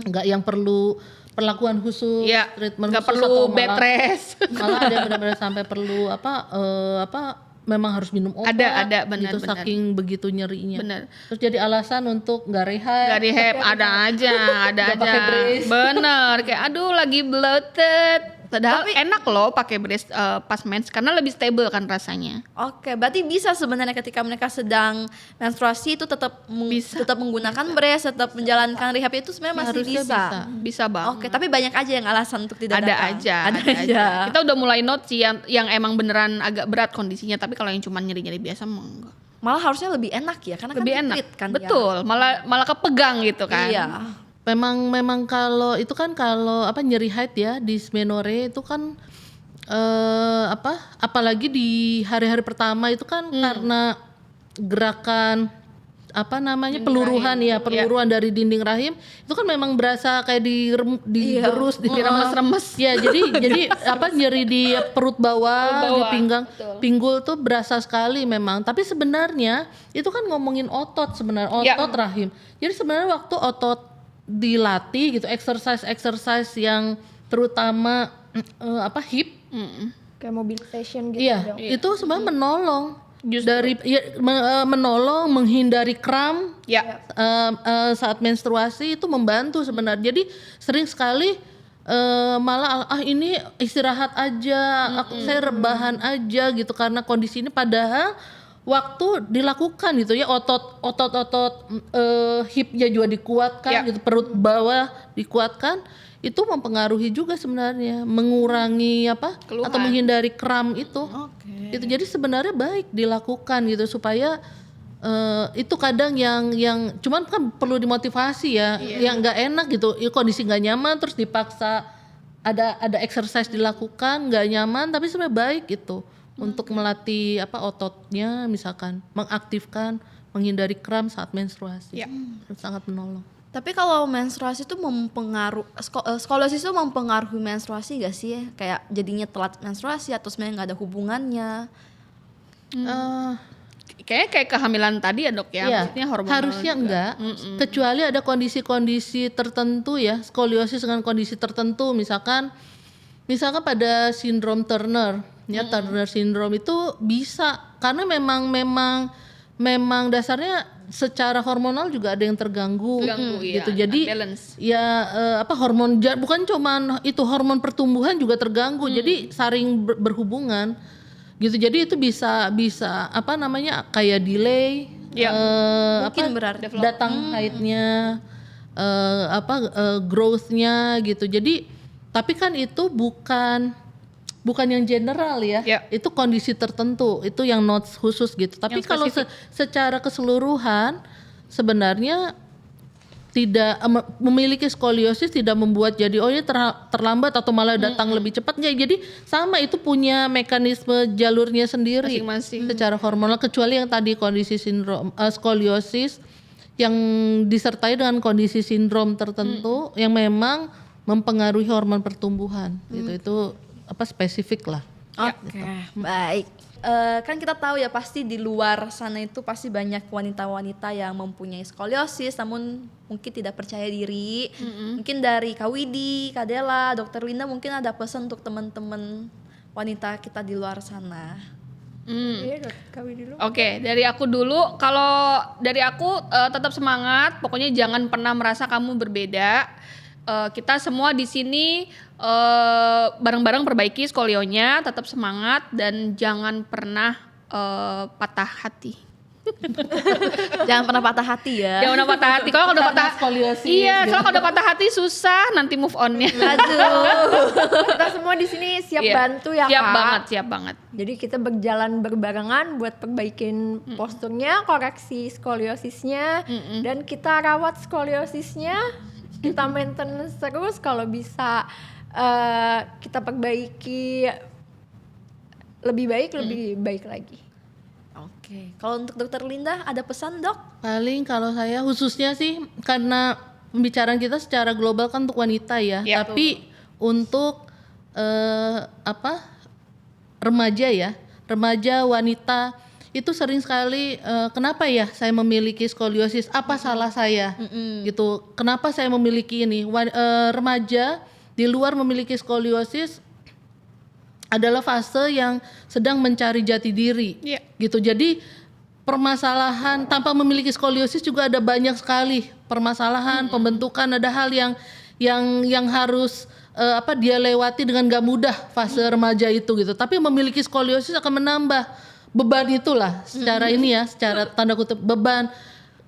Enggak yang perlu perlakuan khusus, Iya, treatment nggak khusus perlu atau bed rest. malah ada yang benar-benar sampai perlu memang harus minum obat. Ada, benar, gitu, benar. saking begitu nyerinya. Benar. Terus jadi alasan untuk nggak rehab. Gak rehab, ada aja. Nggak pakai brace. Bener, kayak aduh lagi bloated. Padahal enak loh pakai brace pas mens karena lebih stable kan rasanya. Oke, berarti bisa sebenarnya ketika mereka sedang menstruasi itu tetap tetap menggunakan brace, tetap menjalankan rehab itu sebenarnya masih Harusnya bisa. Bisa banget. Oke, tapi banyak aja yang alasan untuk tidak Ada datang. aja. Kita udah mulai note sih yang emang beneran agak berat kondisinya, tapi kalau yang cuma nyeri-nyeri biasa mah enggak. Malah harusnya lebih enak ya, karena Lebih kan enak. di-treat kan ya. Betul, malah kepegang gitu kan. Iya. Memang kalau itu kan kalau nyeri haid ya, dysmenorrhea itu kan apalagi di hari-hari pertama itu kan karena gerakan peluruhan dari dinding rahim itu kan memang berasa kayak digerus, Diremes-remes. Ya, jadi nyeri di perut bawah, di pinggang, pinggul tuh berasa sekali memang. Tapi sebenarnya itu kan ngomongin otot sebenarnya, otot rahim. Jadi sebenarnya waktu otot dilatih gitu, exercise yang terutama hip, Kayak mobilization gitu iya, dong. itu sebenarnya menolong. Justru. Menolong menghindari kram Ya. saat menstruasi itu membantu sebenarnya. Jadi sering sekali malah ini istirahat aja, saya rebahan aja gitu karena kondisi ini, padahal waktu dilakukan gitu ya otot hipnya juga dikuatkan gitu, perut bawah dikuatkan, itu mempengaruhi juga sebenarnya, mengurangi Keluhan. atau menghindari kram itu. Itu jadi sebenarnya baik dilakukan gitu supaya itu kadang yang cuman kan perlu dimotivasi ya, yang nggak enak gitu, kondisi nggak nyaman terus dipaksa ada exercise dilakukan nggak nyaman, tapi sebenarnya baik gitu untuk melatih ototnya, misalkan mengaktifkan, menghindari kram saat menstruasi. Itu sangat menolong. Tapi kalau menstruasi itu skoliosis itu mempengaruhi menstruasi gak sih ya? Kayak jadinya telat menstruasi atau sebenarnya nggak ada hubungannya? Kayak kehamilan tadi ya, Dok ya. Iya, Maksudnya hormonal harusnya juga. enggak, kecuali ada kondisi-kondisi tertentu ya, skoliosis dengan kondisi tertentu, misalkan pada sindrom Turner, ya Turner syndrome itu bisa karena memang dasarnya secara hormonal juga ada yang terganggu gitu. Iya, Jadi unbalance. ya hormon bukan cuman itu, hormon pertumbuhan juga terganggu. Jadi saling berhubungan gitu. Jadi itu bisa kayak delay Mungkin berarti datang haidnya, growth-nya gitu. Jadi tapi kan itu bukan yang general ya. Itu kondisi tertentu, itu yang notes khusus gitu. Tapi kalau secara keseluruhan sebenarnya tidak memiliki skoliosis tidak membuat jadi ini terlambat atau malah datang lebih cepat. Jadi sama, itu punya mekanisme jalurnya sendiri Masing-masing. secara hormonal, kecuali yang tadi kondisi sindrom skoliosis yang disertai dengan kondisi sindrom tertentu yang memang mempengaruhi hormon pertumbuhan gitu. Itu spesifik lah. Oke, baik. Kan kita tahu ya, pasti di luar sana itu pasti banyak wanita-wanita yang mempunyai skoliosis namun mungkin tidak percaya diri. Mungkin dari Kak Widi, Kak Della, Dokter Linda mungkin ada pesan untuk teman-teman wanita kita di luar sana. Iya, kawin dulu. Oke, dari aku dulu. Kalau dari aku tetap semangat. Pokoknya jangan pernah merasa kamu berbeda. Kita semua di sini bareng-bareng perbaiki skolionya, tetap semangat dan jangan pernah patah hati. Jangan pernah patah hati ya. Jangan pernah patah hati. Kalau udah patah skoliosis. iya, kalau udah patah hati susah nanti move on-nya. Aduh. Kita semua di sini siap Iya. bantu ya Siap Kak. siap banget. Jadi kita berjalan berbarengan buat perbaikin posturnya, koreksi skoliosisnya, dan kita rawat skoliosisnya, kita maintenance terus, kalau bisa kita perbaiki lebih baik lagi. Oke, kalau untuk Dokter Linda ada pesan dok? Paling kalau saya khususnya sih karena pembicaraan kita secara global kan untuk wanita ya, Ya, tapi untuk remaja wanita itu sering sekali kenapa ya saya memiliki skoliosis, apa salah saya gitu, kenapa saya memiliki ini. Remaja di luar memiliki skoliosis adalah fase yang sedang mencari jati diri, gitu. Jadi permasalahan tanpa memiliki skoliosis juga ada banyak sekali permasalahan, pembentukan, ada hal yang harus dia lewati dengan gak mudah fase remaja itu gitu. Tapi memiliki skoliosis akan menambah beban itulah secara ini ya, secara tanda kutip beban.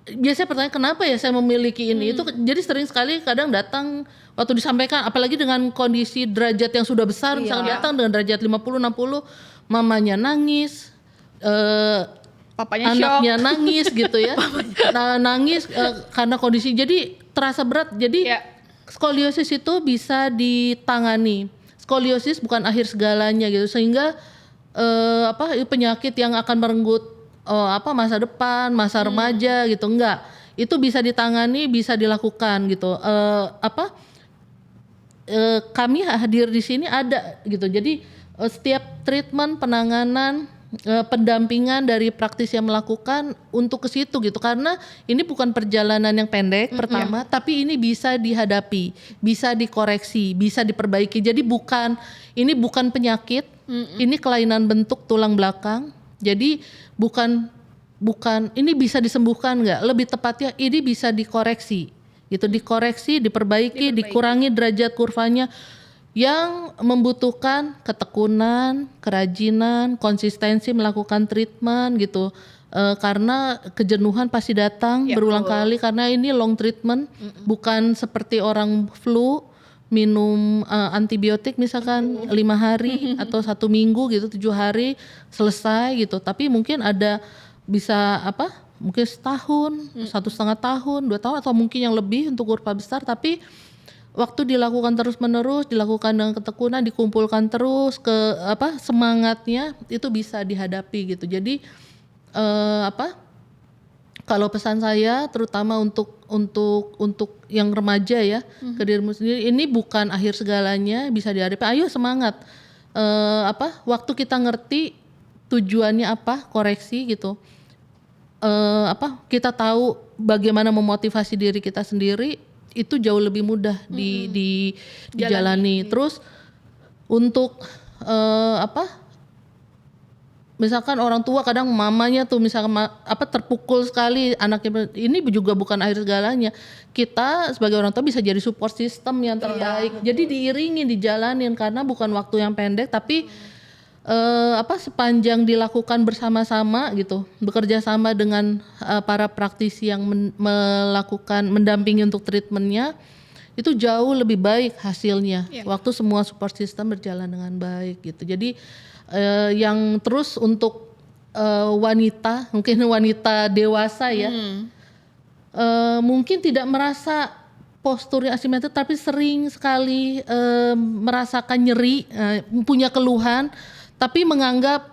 Biasanya pertanyaan kenapa ya saya memiliki ini, itu jadi sering sekali kadang datang waktu disampaikan, apalagi dengan kondisi derajat yang sudah besar, misalnya datang dengan derajat 50-60, mamanya nangis, Papanya anaknya shock. nangis gitu ya, nangis karena kondisi, jadi terasa berat. Jadi skoliosis itu bisa ditangani. Skoliosis bukan akhir segalanya gitu, sehingga penyakit yang akan merenggut masa depan, masa remaja gitu, enggak. Itu bisa ditangani, bisa dilakukan gitu. Kami hadir di sini ada gitu. Jadi setiap treatment, penanganan, pendampingan dari praktisi yang melakukan untuk ke situ gitu. Karena ini bukan perjalanan yang pendek pertama, tapi ini bisa dihadapi, bisa dikoreksi, bisa diperbaiki. Jadi ini bukan penyakit, ini kelainan bentuk tulang belakang. Jadi bukan ini bisa disembuhkan nggak? Lebih tepatnya ini bisa dikoreksi. Gitu, dikoreksi, diperbaiki, dikurangi derajat kurvanya yang membutuhkan ketekunan, kerajinan, konsistensi melakukan treatment gitu. Karena kejenuhan pasti datang berulang kali karena ini long treatment, bukan seperti orang flu minum antibiotik misalkan 5 hari atau 1 minggu gitu, 7 hari selesai gitu. Tapi mungkin ada bisa mungkin setahun, 1,5 tahun, 2 tahun atau mungkin yang lebih untuk kurva besar. Tapi waktu dilakukan terus menerus, dilakukan dengan ketekunan, dikumpulkan terus ke semangatnya, itu bisa dihadapi gitu. Jadi kalau pesan saya terutama untuk yang remaja ya, ke dirimu sendiri, ini bukan akhir segalanya, bisa dihadapi. Ayo semangat. Waktu kita ngerti tujuannya apa, koreksi gitu. Kita tahu bagaimana memotivasi diri kita sendiri, itu jauh lebih mudah dijalani. Terus untuk misalkan orang tua kadang mamanya tuh misalkan terpukul sekali anaknya, ini juga bukan akhir segalanya. Kita sebagai orang tua bisa jadi support system yang terbaik. Jadi diiringi, dijalanin karena bukan waktu yang pendek, tapi sepanjang dilakukan bersama-sama gitu, bekerja sama dengan para praktisi yang mendampingi untuk treatmentnya, itu jauh lebih baik hasilnya. Waktu semua support system berjalan dengan baik gitu. Jadi yang terus untuk wanita, mungkin wanita dewasa ya, mungkin tidak merasa posturnya asimetris, tapi sering sekali merasakan nyeri, punya keluhan, tapi menganggap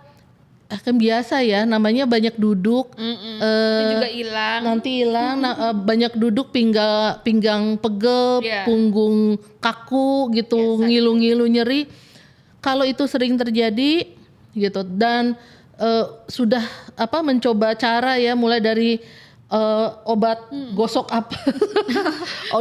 kan biasa ya, namanya banyak duduk, itu juga hilang. nanti hilang. Banyak duduk, pinggang pegel, punggung kaku gitu, ngilu-ngilu nyeri. Kalau itu sering terjadi gitu, dan sudah mencoba cara ya, mulai dari obat gosok apa,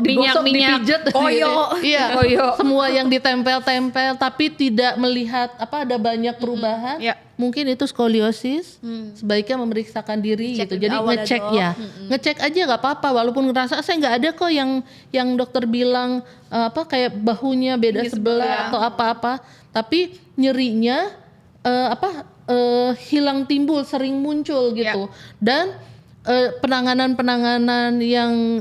digosok, Minyak. dipijet, Koyo. iya, Koyo. semua yang ditempel-tempel, tapi tidak melihat apa ada banyak perubahan, Ya. mungkin itu skoliosis. Sebaiknya memeriksakan diri Dicek gitu. lebih Jadi awal ya, ngecek Dok. ya, ngecek aja nggak apa-apa. Walaupun ngerasa saya nggak ada kok yang dokter bilang apa kayak bahunya beda sebelah atau apa-apa, tapi nyerinya hilang timbul, sering muncul gitu. Dan penanganan yang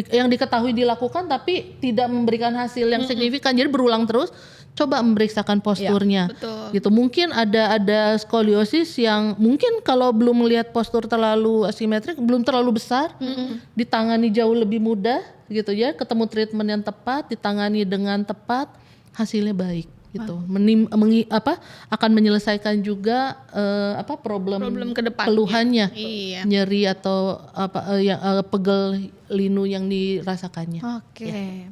yang diketahui dilakukan tapi tidak memberikan hasil yang signifikan, jadi berulang terus. Coba memeriksakan posturnya, betul. gitu. Mungkin ada skoliosis yang mungkin kalau belum melihat postur terlalu asimetrik, belum terlalu besar, ditangani jauh lebih mudah, gitu ya. Ketemu treatment yang tepat, ditangani dengan tepat, hasilnya baik. Gitu, akan menyelesaikan juga problem ke depannya. keluhannya, Iya. nyeri atau pegel linu yang dirasakannya. Oke.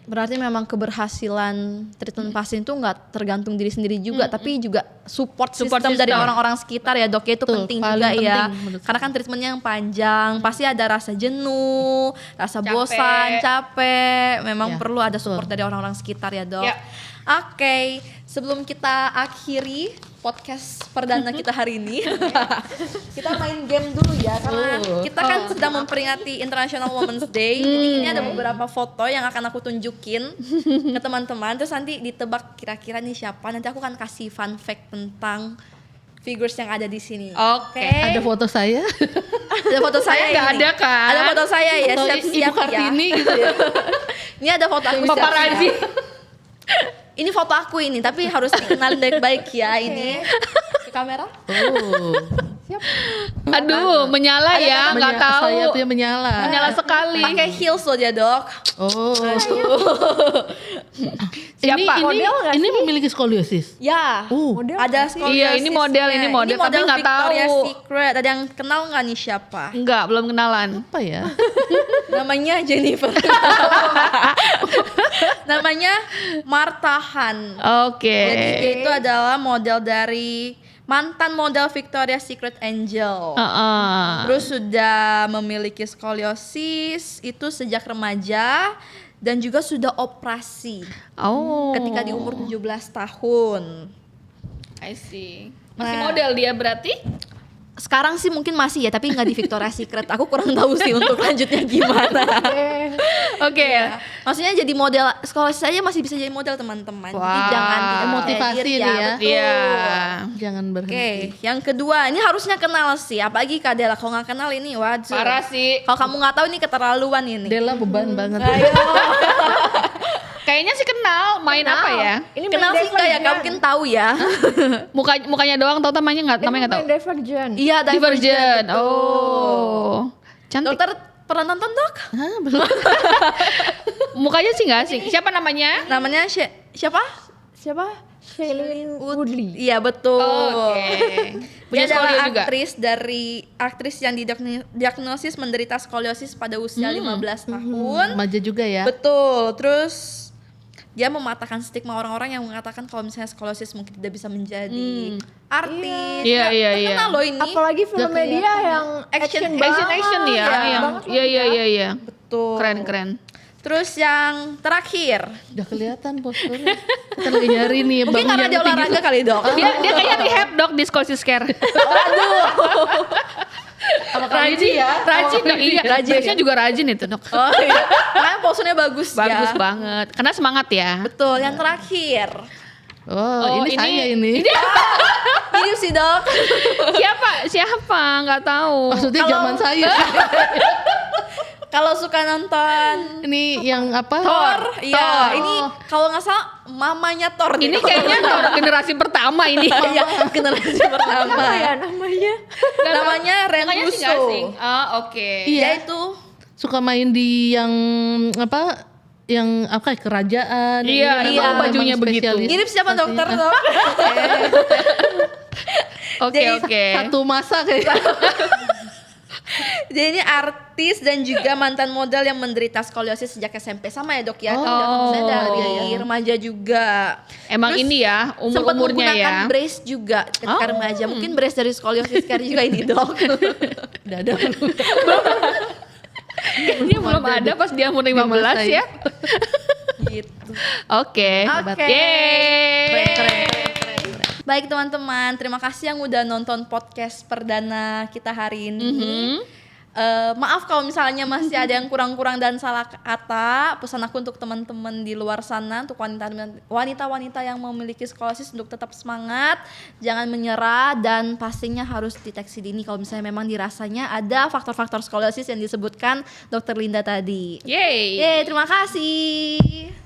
Berarti memang keberhasilan treatment pasien itu nggak tergantung diri sendiri juga, tapi juga support system dari orang-orang sekitar ya dok ya, itu Betul, penting paling juga ya. penting menurut Karena kan treatmentnya yang panjang, pasti ada rasa jenuh, rasa bosan, capek. Memang perlu ada support dari orang-orang sekitar ya dok. Ya. Oke, sebelum kita akhiri podcast perdana kita hari ini, kita main game dulu ya, karena kita kan sedang memperingati International Women's Day. Jadi ini ada beberapa foto yang akan aku tunjukin ke teman-teman, terus nanti ditebak kira-kira nih siapa. Nanti aku akan kasih fun fact tentang figures yang ada di sini. Oke. Ada foto saya, Ada foto saya Nggak ini. ada kan? Ada foto saya ya, foto siap-siap Ibu Kartini ya. gitu ya. Ini ada foto aku Paparazi. Ini foto aku ini, tapi harus dikenalin baik-baik ya ini. Ke kamera. Oh, Aduh, menyala ya, nggak tahu. Saya tuh yang menyala. Menyala sekali. Pakai heels loh dia dok. Oh, Siapa? ini memiliki skoliosis. Ya. Model Ada Iya, ini model, tapi nggak Victoria's tahu. Secret. Ada yang kenal nggak nih siapa? Enggak, belum kenalan. Apa ya? Namanya Jennifer. Namanya Martha Han. Oke. Jadi dia itu adalah model dari mantan model Victoria's Secret Angel. Terus sudah memiliki skoliosis itu sejak remaja dan juga sudah operasi Oh. ketika di umur 17 tahun. I see. Masih Nah. model dia berarti? Sekarang sih mungkin masih ya, tapi nggak di Victoria's Secret. Aku kurang tahu sih untuk lanjutnya gimana. Oke. Maksudnya jadi model, skoliosis aja masih bisa jadi model teman-teman. Jadi Wah. jangan tidak Motivasi percaya diri nih ya. betul. Iya. Jangan berhenti. Oke, yang kedua ini harusnya kenal sih, apalagi Kak Dela. Kalau nggak kenal ini waduh. Parah sih. Kalau kamu nggak tahu ini keterlaluan ini. Dela beban banget. Kayaknya sih kenal, main apa ya? Ini Kenal sih Kak ya, kamu mungkin tahu ya. Mukanya doang, tahu namanya nggak nggak tahu. Divergent. Iya, Divergent. betul. Oh. Cantik. Dokter pernah nonton dok? Hah, belum. Mukanya sih nggak asing. Siapa namanya? Namanya siapa? Siapa? Shailene Woodley. Iya betul. Oke. Dia Punya adalah skolio juga. aktris yang didiagnosis menderita skoliosis pada usia 15 tahun. Remaja juga ya. Betul. Terus dia mematahkan stigma orang-orang yang mengatakan kalau misalnya skoliosis mungkin tidak bisa menjadi artis. Iya, iya, iya. Terkenal loh ini. Apalagi film media yang Action Action ya, Iya, yang banget loh iya. Betul. Keren. Terus yang terakhir, Udah kelihatan posturnya. Kita lagi nyari nih mungkin karena dia olahraga kali dok. Dia kayaknya rehab dok di Skoliosis Care. Rajin ya. Rajin dok. Iya. Biasanya juga rajin itu dok. Oh iya, makanya posturnya bagus ya. Bagus banget. Karena semangat ya. Betul. Yang terakhir, Oh, ini saya ini. mirip sih dok. Siapa? Nggak tahu. Maksudnya Kalau- zaman saya. Kalau suka nonton Ini yang apa? Thor, iya. Thor. Ini kalau nggak salah mamanya Thor. Ini kayaknya generasi pertama ini. Iya, generasi pertama. apa ya namanya? Namanya Ren Makanya sih nggak Russo. asing. Oh, oke. Iya. Dia itu Suka main di yang apa? Yang apa? Kerajaan. Iya, Ini emang memang bajunya begitu. spesialis. mirip siapa dokter dok? Oke. Jadi, Oke. Satu masa kayak. Jadi ini artis dan juga mantan model yang menderita skoliosis sejak SMP, sama ya dok ya? Oh, Saya dari iya. remaja juga. Emang Terus ini ya sempat umurnya menggunakan ya. brace juga ketika remaja. Mungkin brace dari skoliosis karena juga ini dok. Udah ada belum? Ini belum ada pas dia umur 15 masa ya. Gitu. Oke. Oke. Yeay. Baik teman-teman, terima kasih yang udah nonton podcast perdana kita hari ini. Maaf kalau misalnya masih ada yang kurang-kurang dan salah kata. Pesan aku untuk teman-teman di luar sana, untuk wanita-wanita yang memiliki skoliosis, untuk tetap semangat, jangan menyerah, dan pastinya harus deteksi dini kalau misalnya memang dirasanya ada faktor-faktor skoliosis yang disebutkan Dr. Linda tadi. Yeay. Yeay, terima kasih.